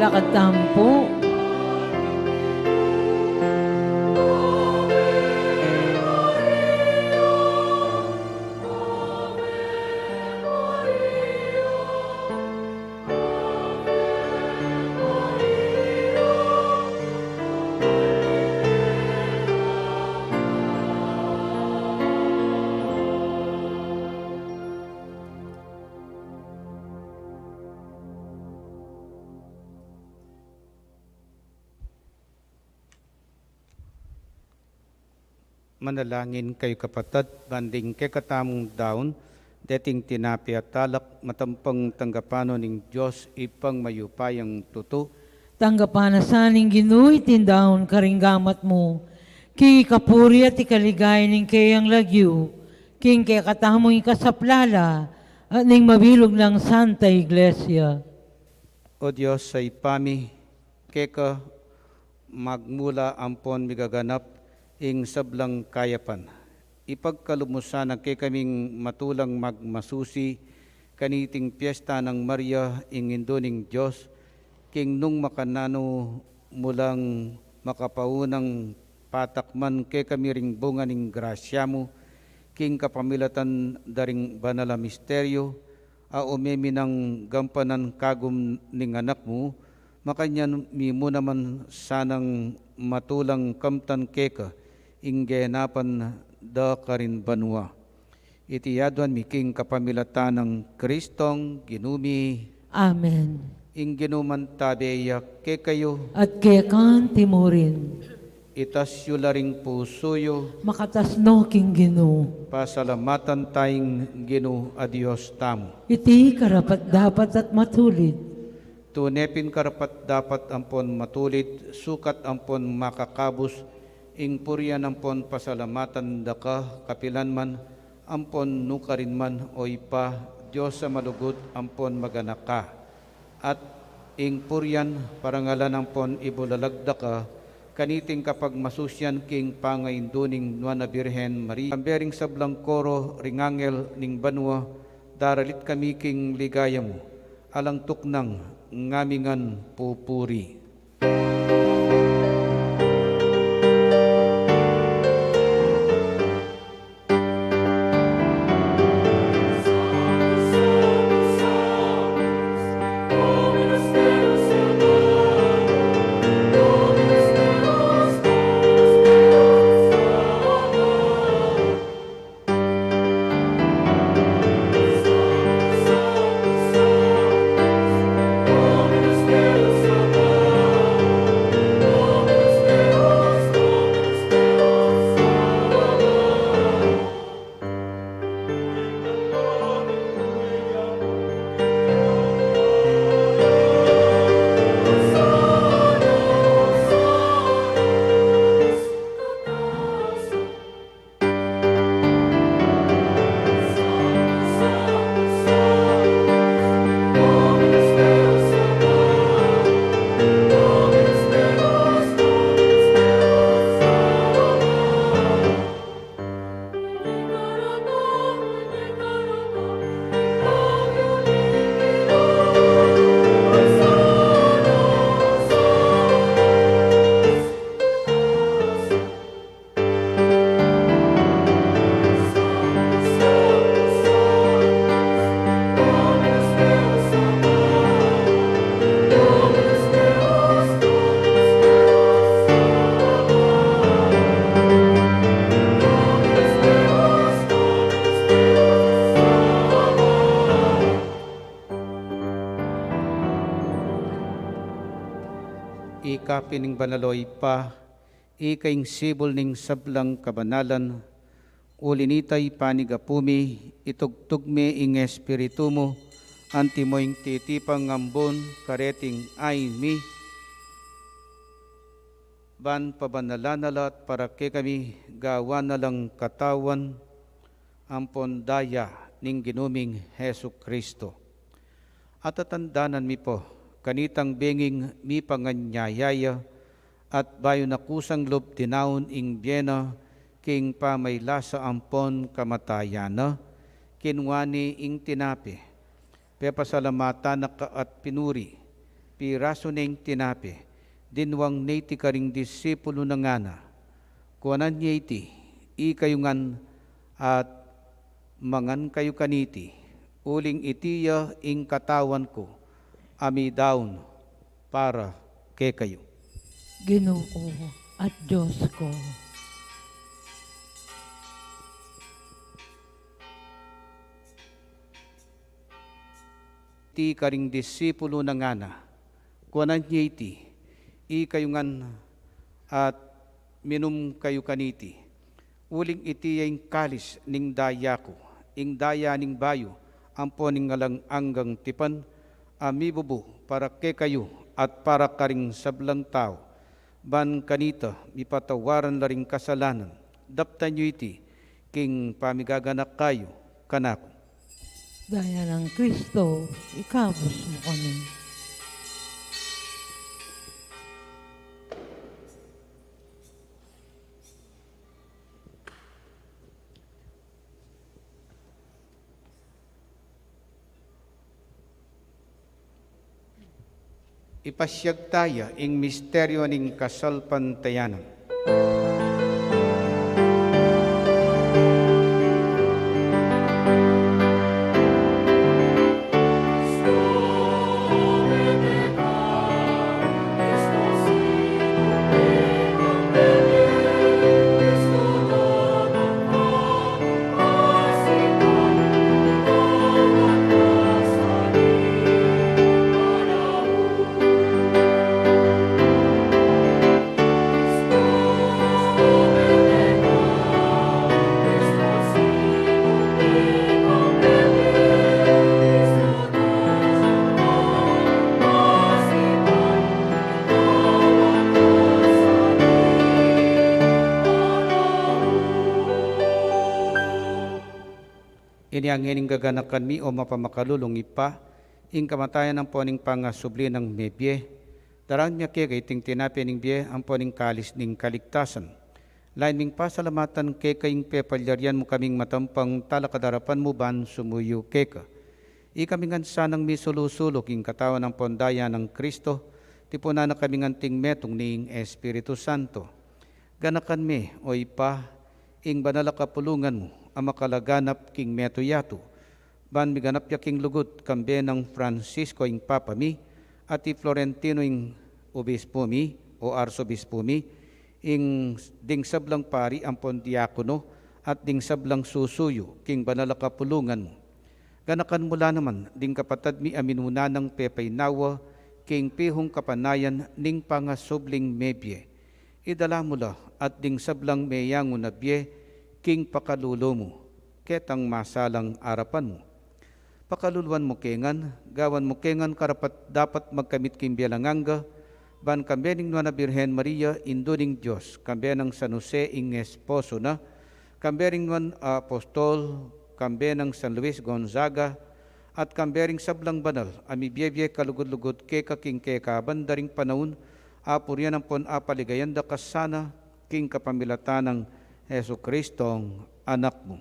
talakad tamo po. Manalangin kayo kapatid, banding kay katamong daon, dating tinapi at talak, matampang tanggapano ning Diyos, ipang mayupayang tuto. Tanggapan na saning Ginoo itindahon karinggamat mo. Ki kapuri at ikaligay ning kayang lagyo. King kay katamong ikasaplala at ning mabilog ng Santa Iglesia. O Diyos, sa ipami, keka magmula ampon migaganap, ing sablang kayapan. Ipagkalumusan kay kaming matulang magmasusi kaniting piyesta ng Maria ing induning Diyos, king nung makanano mulang makapaunang patakman kay kami ring bunga ning grasya mo, king kapamilatan daring banala misteryo, a umemi ng gampanan kagum ning anak mo, makanyan mi mo naman sanang matulang kamtan keka, inggenapan da karin banwa. Iti yaduan miking kapamilatan ng Kristong ginumi. Amen. Ing ginuman tabeya ke kayo, At kekan timurin, itasyo laring pusuyo, makatasno king Ginoo. pasalamatan tayong Ginu a Diyos tamo. Iti karapat dapat at matulid. Tunepin karapat dapat ampon matulid, sukat ampon makakabus, ing puryan ampon pasalamatan daka kapilan man, ampon nukarin man o ipa, Diyos sa malugod ampon maganaka. At ing puryan parangalan ampon ibulalagda ka, kaniting kapag masusyan king pangainduning Nuana Birhen Maria. Ambering sablang koro ringangel ning banwa, daralit kami king ligaya mo, alang tuknang ngamingan pupuri. Ikapining banaloy pa, ikaing sibol ning sablang kabanalan, ulinitay panigapumi, itugtugme ing espiritu mo, antimoing titipang ngambon, kareting ay mi, ban pabanalanalat para ke kami gawa na lang katawan, ampon daya ning ginuming Hesu Kristo. At atandanan mi po, kanitang benging mi panganyayaya, at bayo na kusang lob tinaon ing Biena, king pamaylasa ampon kamatayana, kinwani ing tinapi, pepasalamatan na ka at pinuri, piraso neng tinapi, dinwang neti karing disipulo na ngana, kuanan niya iti, ikayungan at mangan kayo kaniti, uling itiya ing katawan ko, ami daon para ke kayo. Ginoo at Diyos ko. Iti karing disipulo na ngana, kuanan niya iti, ikayungan at minum kayo kaniti, uling iti yung kalis ning daya ko, ing daya ning bayo, ampo ning ngalang anggang tipan, amibubu para ke kayo at para karing sablang tao, ban kanita ipatawaran la ring kasalanan, daptan nyo iti, king pamigaganak kayo, kanako. Gaya ng Kristo, ikabos mo kami. Ipasyag tayo ing misteryo ning kasalpantayanan. Ini ang ining gaganakan mi o mapamakalulong ipa, ing kamatayan ng poning pangasubli ng mebye, darang niya kaya iting tinapi ning biye ang poning kalis ning kaligtasan. Lain ming pasalamatan kay kaying pepalyaryan mo kaming matampang talakadarapan mo ban sumuyo keka. Ikamingan sanang misulusulok ing katawan ng pondaya ng Kristo, tipuna na kaming anting metong ning Espiritu Santo. Ganakan me o ipa, ing banala kapulungan mo, ang makalaganap king meto yato. Ban miganap ya king lugut kambe ng Francisco ing Papa mi, at i Florentino ing obispo mi o arsobispo mi, ing ding sablang pari ang pondiakono at ding sablang susuyo king banala kapulungan mo. Ganakan mula naman ding kapatad mi aminuna ng pepay nawa king pihong kapanayan ning pangasubling mebye. Idala mula at ding sablang meyango na bye king pakalulo mo, ketang masalang arapan mo. Pakaluluan mo kengan, gawan mo kengan karapat dapat magkamit king bialanganga, ban kambening na Birhen Maria, induning Diyos, kambe ng San Jose ing esposo na, kambering ng apostol, kambe ng San Luis Gonzaga, at kambering sablang banal, amibiyebye kalugod-lugod keka king keka bandaring panahon, apuryan ang pon apaligayanda kasana, king kapamilatan ng Hesu Kristong anak mo.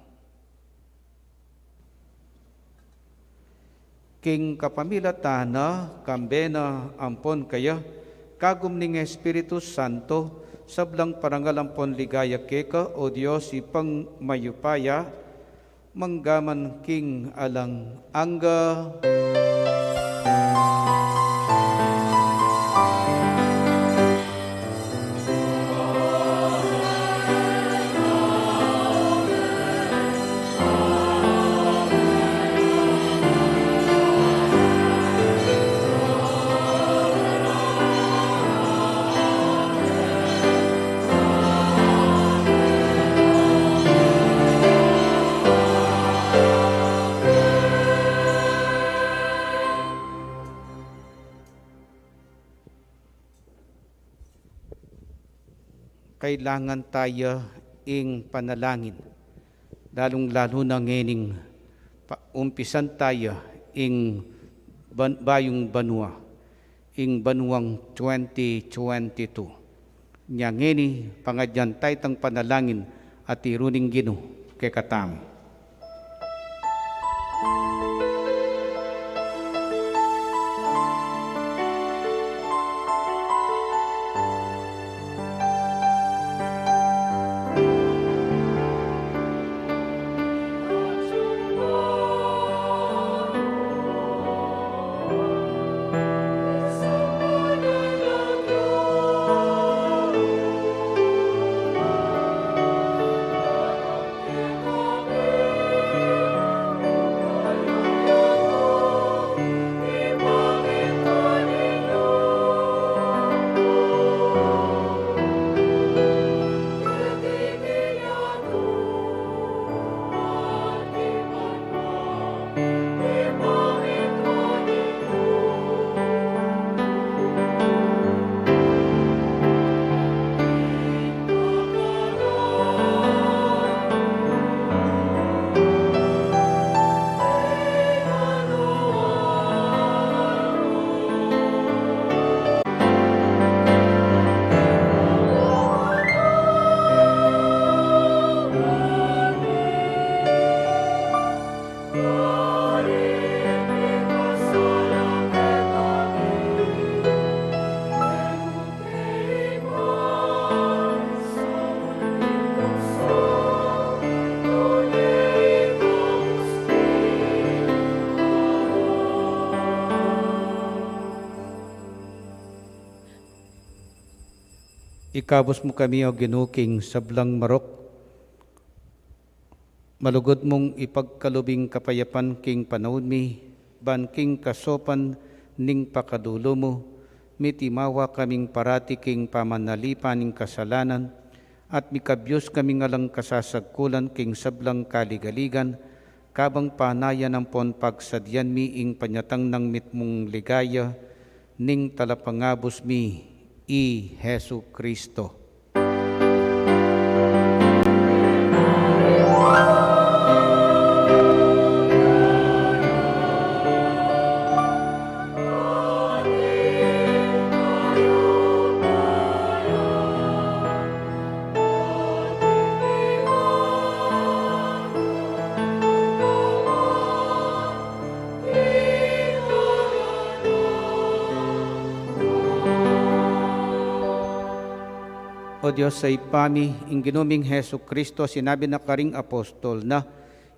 King kapamilatana, kambena, ampon kaya, kagum ning Espiritu Santo, sablang parangalampon ligaya keka, o Diyos ipang mayupaya, manggaman king alang angga. Kailangan tayo ing panalangin. Lalong-lalo na ngening umpisan tayo ing bayong banwa, ing banwang 2022. Nya ngeni pangadyan tayo tang panalangin at iruning Gino kay katam. Ikabos mo kami o ginuking sablang marok. Malugod mong ipagkalubing kapayapan king panahon mi, ban king kasopan ning pakadulo mo, mitimawa kaming parati king pamanalipan ning kasalanan, at mikabyos kami ngalang kasasagkulan king sablang kaligaligan, kabang panayan ang pon pagsadyan mi ing panyatang ng mitmong ligaya, ning talapangabos mi, i Hesu Kristo. O Diyos, sa ipami, ing ginuming Hesu Kristo, sinabi na karing apostol na,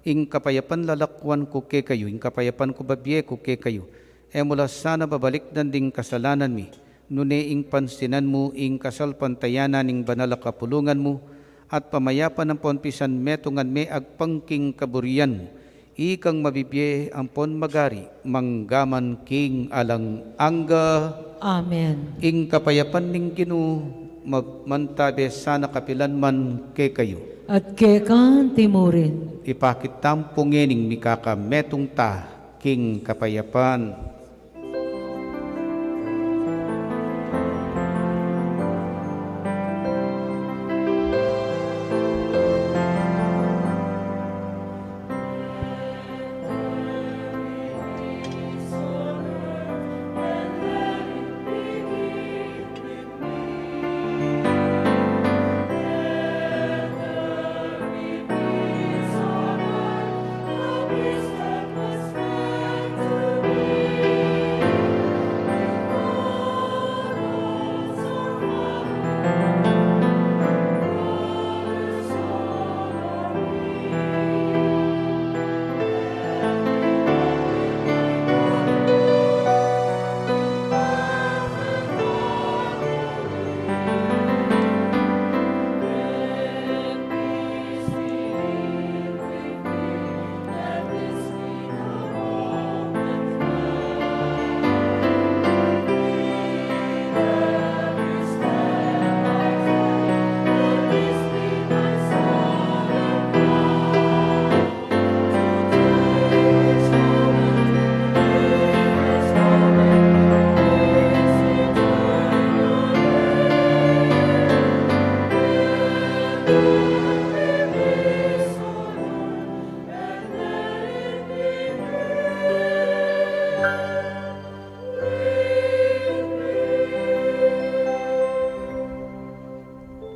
ing kapayapan lalakwan ko ke kayo, ing kapayapan ko babye ko ke kayo. E mula sana babalik na ding kasalanan mi, nune ing pansinan mo, ing kasalpantayanan ing banal kapulungan mo, at pamayapan ng ponpisan metungan me agpangking kaburian mo. Ikang mabibye ampon magari, manggaman king alang angga. Amen. Ing kapayapan ning Ginoo, mantabe sana kapilan man ke kayo. At kekan timurin. Ipakitam pungening mikakametong ta king kapayapan.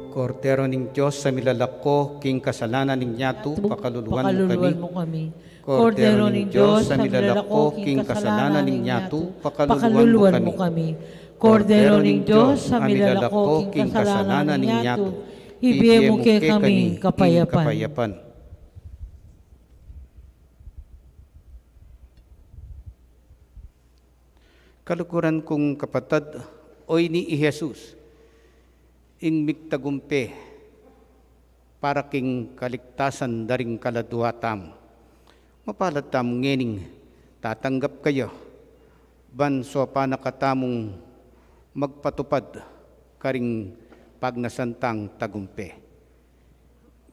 Kordero ning Diyos sa milalako, king kasalanan ning Nyatu, pakaluluwan mo kami. Kordero ning Diyos sa milalako, king kasalanan ning Nyatu, pakaluluwan mo kami. Kordero ning Diyos sa milalako, king kasalanan ning Nyatu, ibiye mo ke kami kapayapan. Kalukuran kong kapatad, oy ni Jesus, ing migtagumpe para king kaligtasan daring kaladuatam. Mapalad tam ngening tatanggap kayo ban so panakatamong magpatupad karing pagnasantang tagumpe.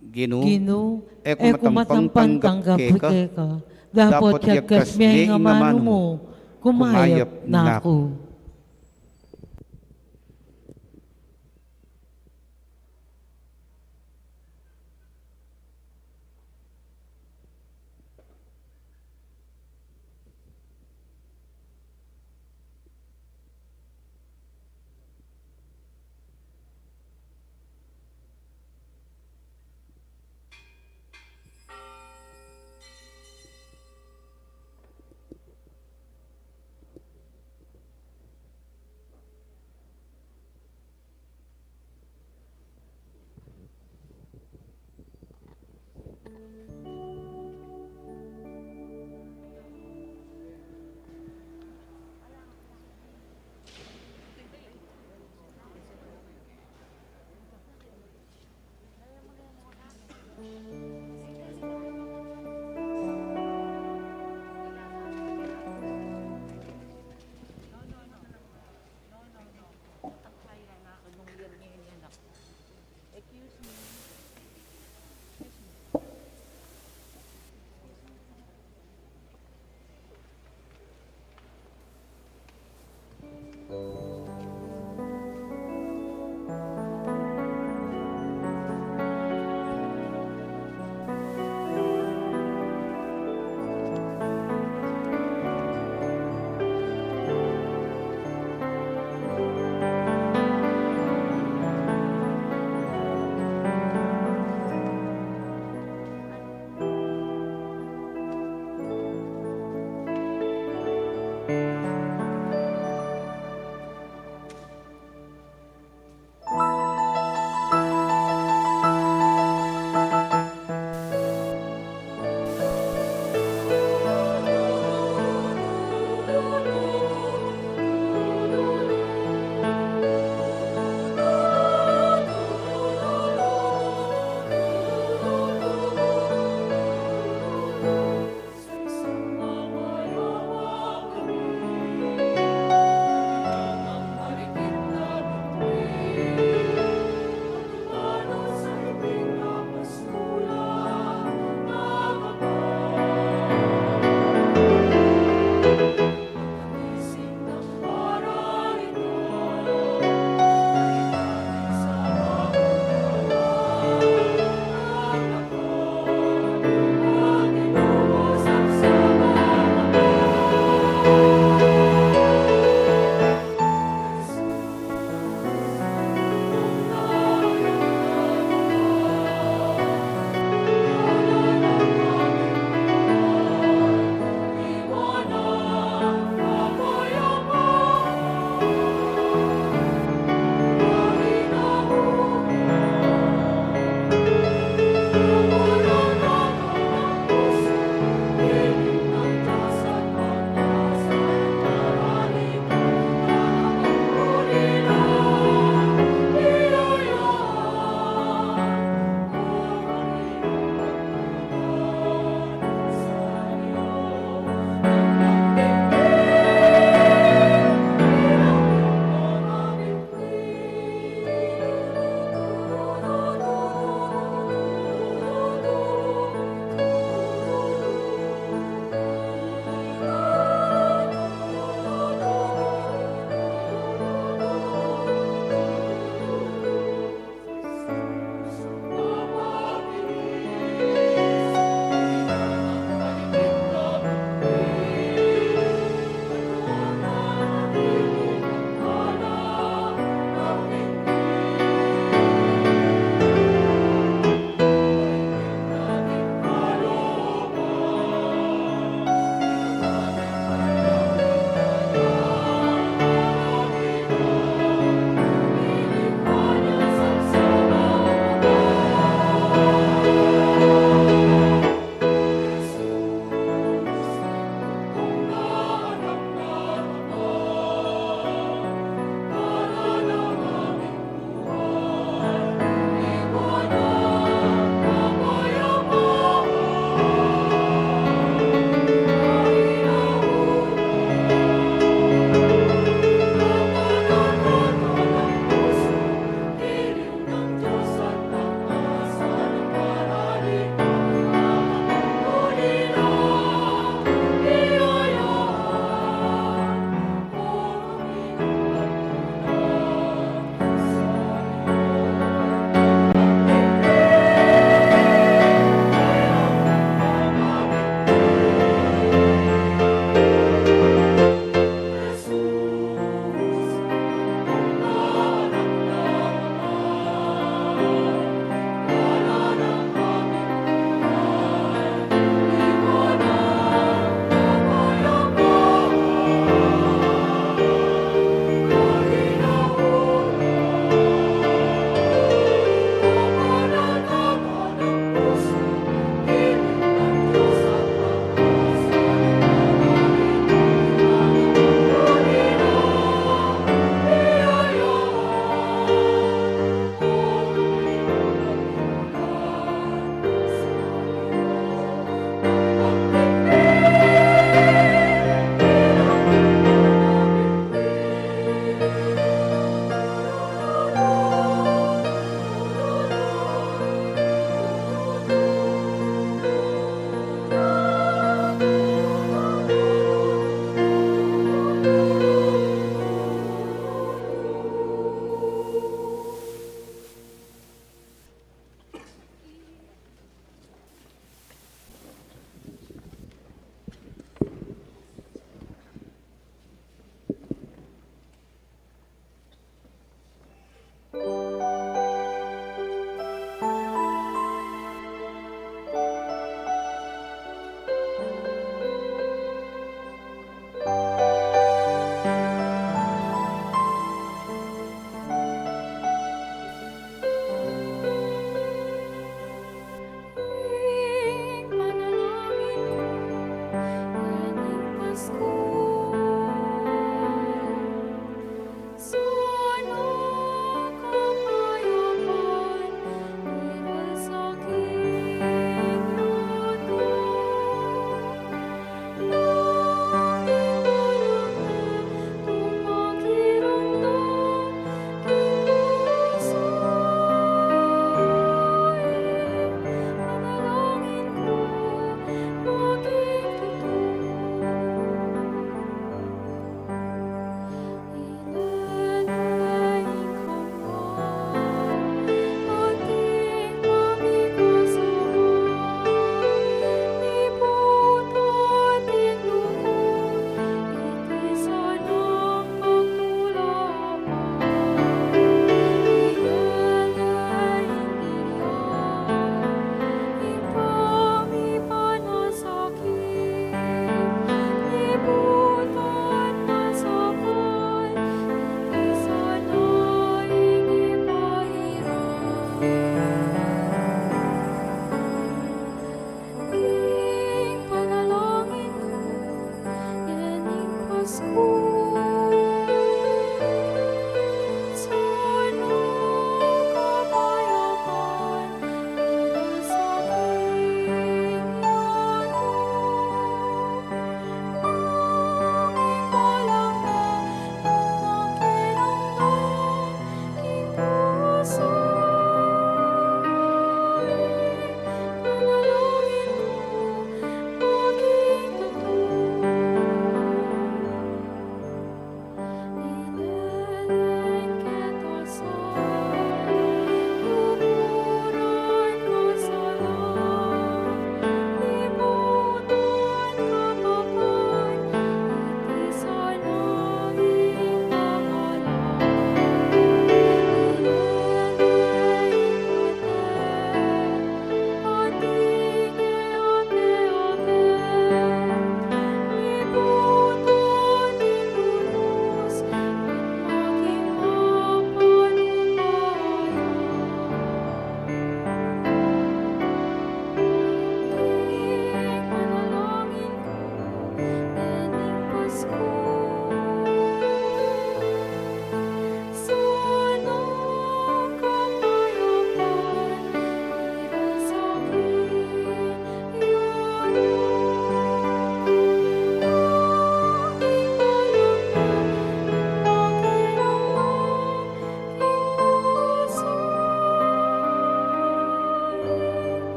Ginu, kumatampang tanggap ka, dapat yagkas may nga mano mo, kumayap na ako.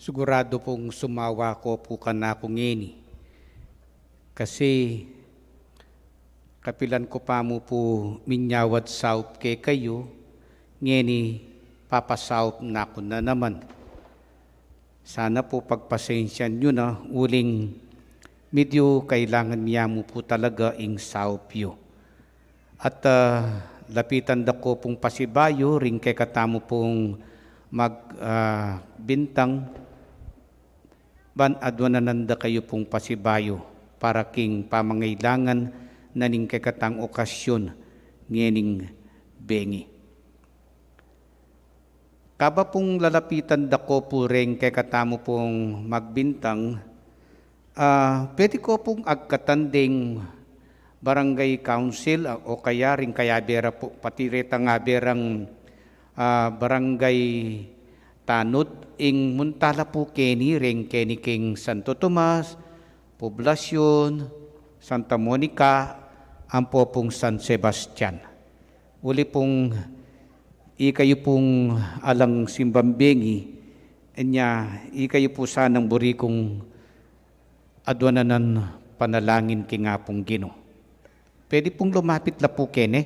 Sigurado pong sumawa ko po ka na akong ngini. Kasi kapilan ko pa mo po minyawad saup ke kayo, ngini papasaup na ako na naman. Sana po pagpasensyan nyo na, uling medyo kailangan niya mo po talaga ing saup yo. At lapitan da ko pong pasibayo, ring kay katamo pong magbintang, ban adwanananda kayo pong pasibayo para king pamangailangan na ning kakatang okasyon ngening bengi. Kaba pong lalapitan dako po rin kay katamo pong magbintang, pwede ko pong agkatanding barangay council o kaya rin kaya bera po, pati reta nga berang barangay tanod ing muntala po keni ring keni king Santo Tomas, Poblasyon, Santa Monica, ampo pong San Sebastian. Uli pong ikayo pong alang simbambengi, enya ikayo po sanang buri kong adwananan panalangin ki nga pong Ginoo. Pwede pong lumapit la po kene,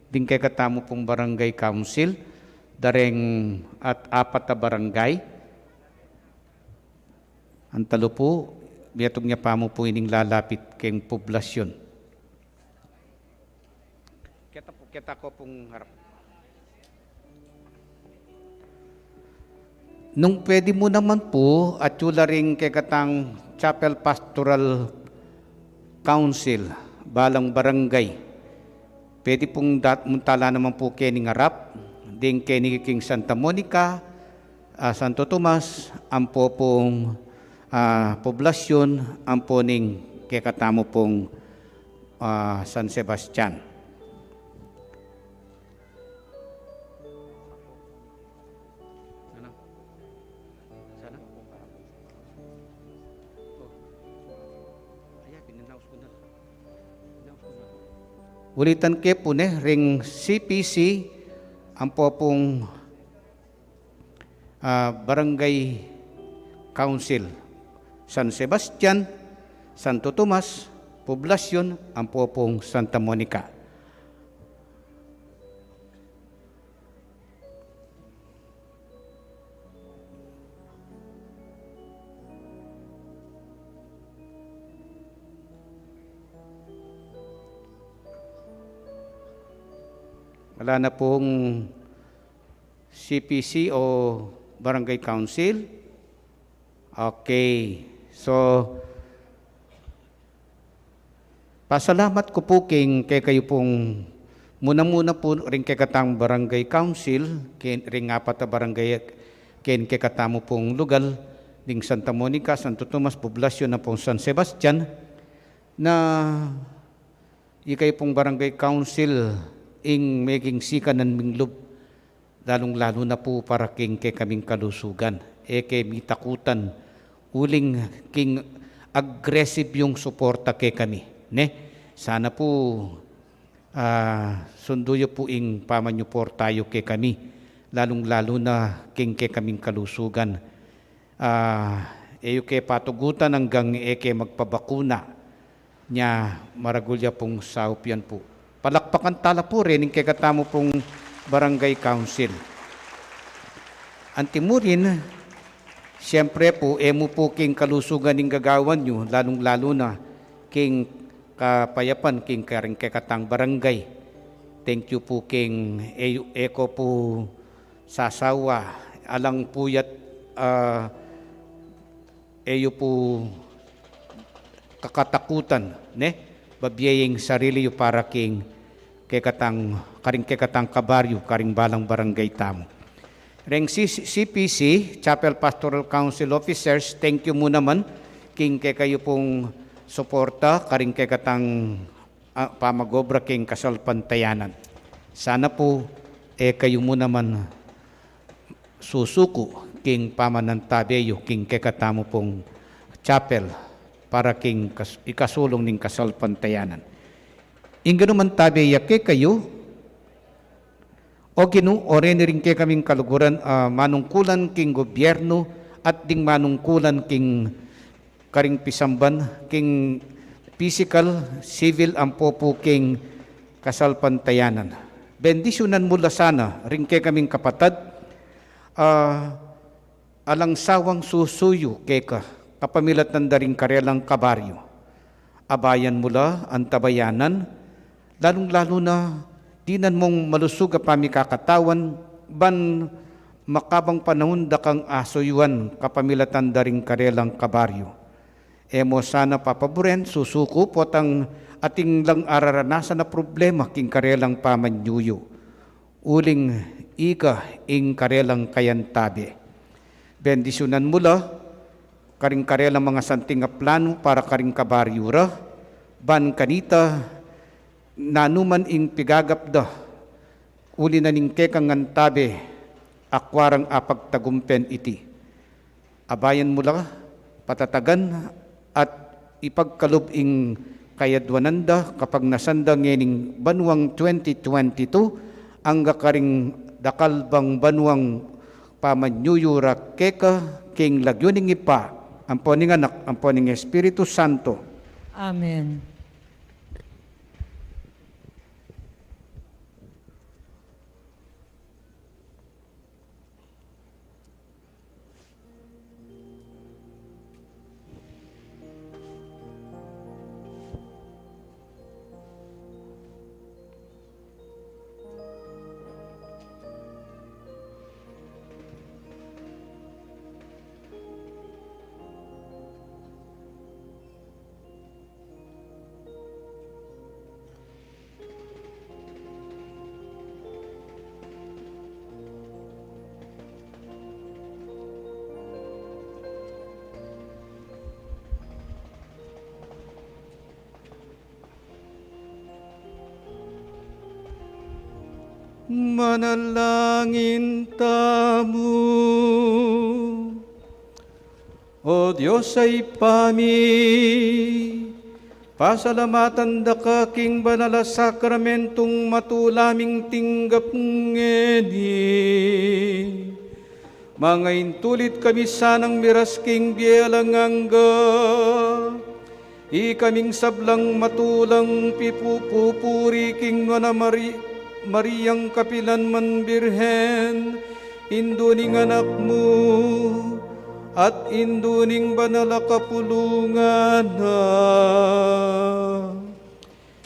din kay katamo pong barangay council, dareng at apat na barangay. Antalo po, biyatog niya pa mo po ining lalapit keng poblasyon. Kita ko pong harap. Nung pwede mo naman po, at yula rin kay katang Chapel Pastoral Council, balang barangay. Pwede pong muntala naman po kini ngarap, din kini King Santa Monica, Santo Tomas, ang po pong poblasyon, ang po ning kay katamo pong San Sebastian. Ulitan ke po ring CPC, ang po pong Barangay Council, San Sebastian, Santo Tomas, Poblasyon, ang po pong Santa Monica. Wala na pong CPC o Barangay Council. Okay. So, pasalamat ko po kay kayo pong muna po rin kay katang Barangay Council, ring apat na barangay kay katamo pong lugal, ding Santa Monica, Santo Tomas, Poblasyon na pong San Sebastian, na ikay pong Barangay Council ing making sikanan minglob, lalong-lalo na po para king kaming kalusugan. Kay mitakutan, uling king aggressive yung suporta kay kami. Ne? Sana po sunduyo po ing pamanyo por tayo kay kami, lalong-lalo na king kaming kalusugan. Kay patugutan hanggang kay magpabakuna niya maragulya pong saupyan po. Palakpakan tala po rin kay katamo pong Barangay Council. Antimurin, siyempre po, mo po king kalusugan ng gagawan nyo, lalong-lalo na king kapayapan, king karing kay katang barangay. Thank you po king eko po sasawa, alang puyat eyo po kakatakutan, ne? Babiyaying sarili yu para king karing kekatang kabaryo, karing balang barangay tamo. Reng CPC, Chapel Pastoral Council Officers, thank you mo naman king kayo pong suporta, karing kekatang pamagobra king kasalpantayanan. Sana po kayo mo naman susuko king pamanantabeyo, king kekatamo pong chapel, para king ikasulong ning kasalpantayanan. Ingano man tabi yake kayo, o ginu ore ni rin kaming kaluguran manungkulan king gobyerno at ding manungkulan king karing pisamban, king physical, civil ang popo king kasalpantayanan. Bendisyonan mula sana rin kaming kapatad, alang sawang susuyo keka kapamilat ng daring karelang kabaryo. Abayan mula ang tabayanan, lalong-lalo na dinan mong malusog a pamikakatawan, ban makabang panahon dakang asoyuan kapamilatan daring karelang kabaryo. Emo sana papaboren, susuko po ang ating lang araranasan na problema king karelang pamanyuyo. Uling ika ing karelang kayantabi. Bendisyonan mula, karing karelang mga santing plano para karing kabaryura, ban kanita, nanuman ing pigagapda, uli na ning kekang ngantabe, akwarang apagtagumpen iti. Abayan mo lang, patatagan, at ipagkalob ing kayadwananda kapag nasanda ngening banwang 2022, ang karing dakalbang banwang pamanyuyura keka king lagyuning ipa, ang poning anak, ang poning Espiritu Santo. Amen. Manalangin tamo. O Diyos ay pami, pasalamatan da ka king banala sakramentong matulaming tinggap ngeni. Mga intulit kami sanang miras king bielangangga, ikaming sablang matulang pipupupuri king na Mariyang kapilan man birhen, induning anak mo, at induning banala kapulungan na.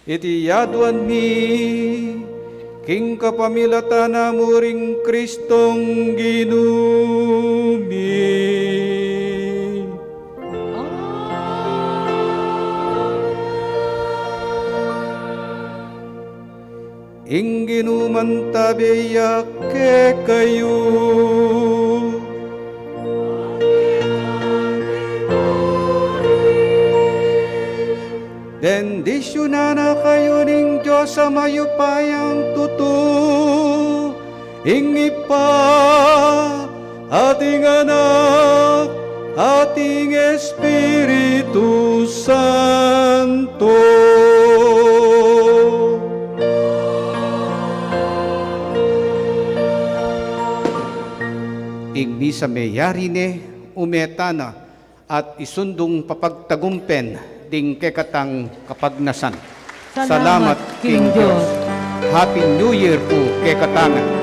Iti yaduan mi, king kapamilatan na mo ring Kristong ginumi. Ingginuman tabiya ke kayo. Bendisyonan na kayo ning Diyos sa mayupayang tutu. Ingi pa ating anak, ating Espiritu Santo. Igni sa mayari ne, umetana, at isundong papagtagumpen, ding kekatang kapagnasan. Salamat, King Diyos. Happy New Year po, kekatangan.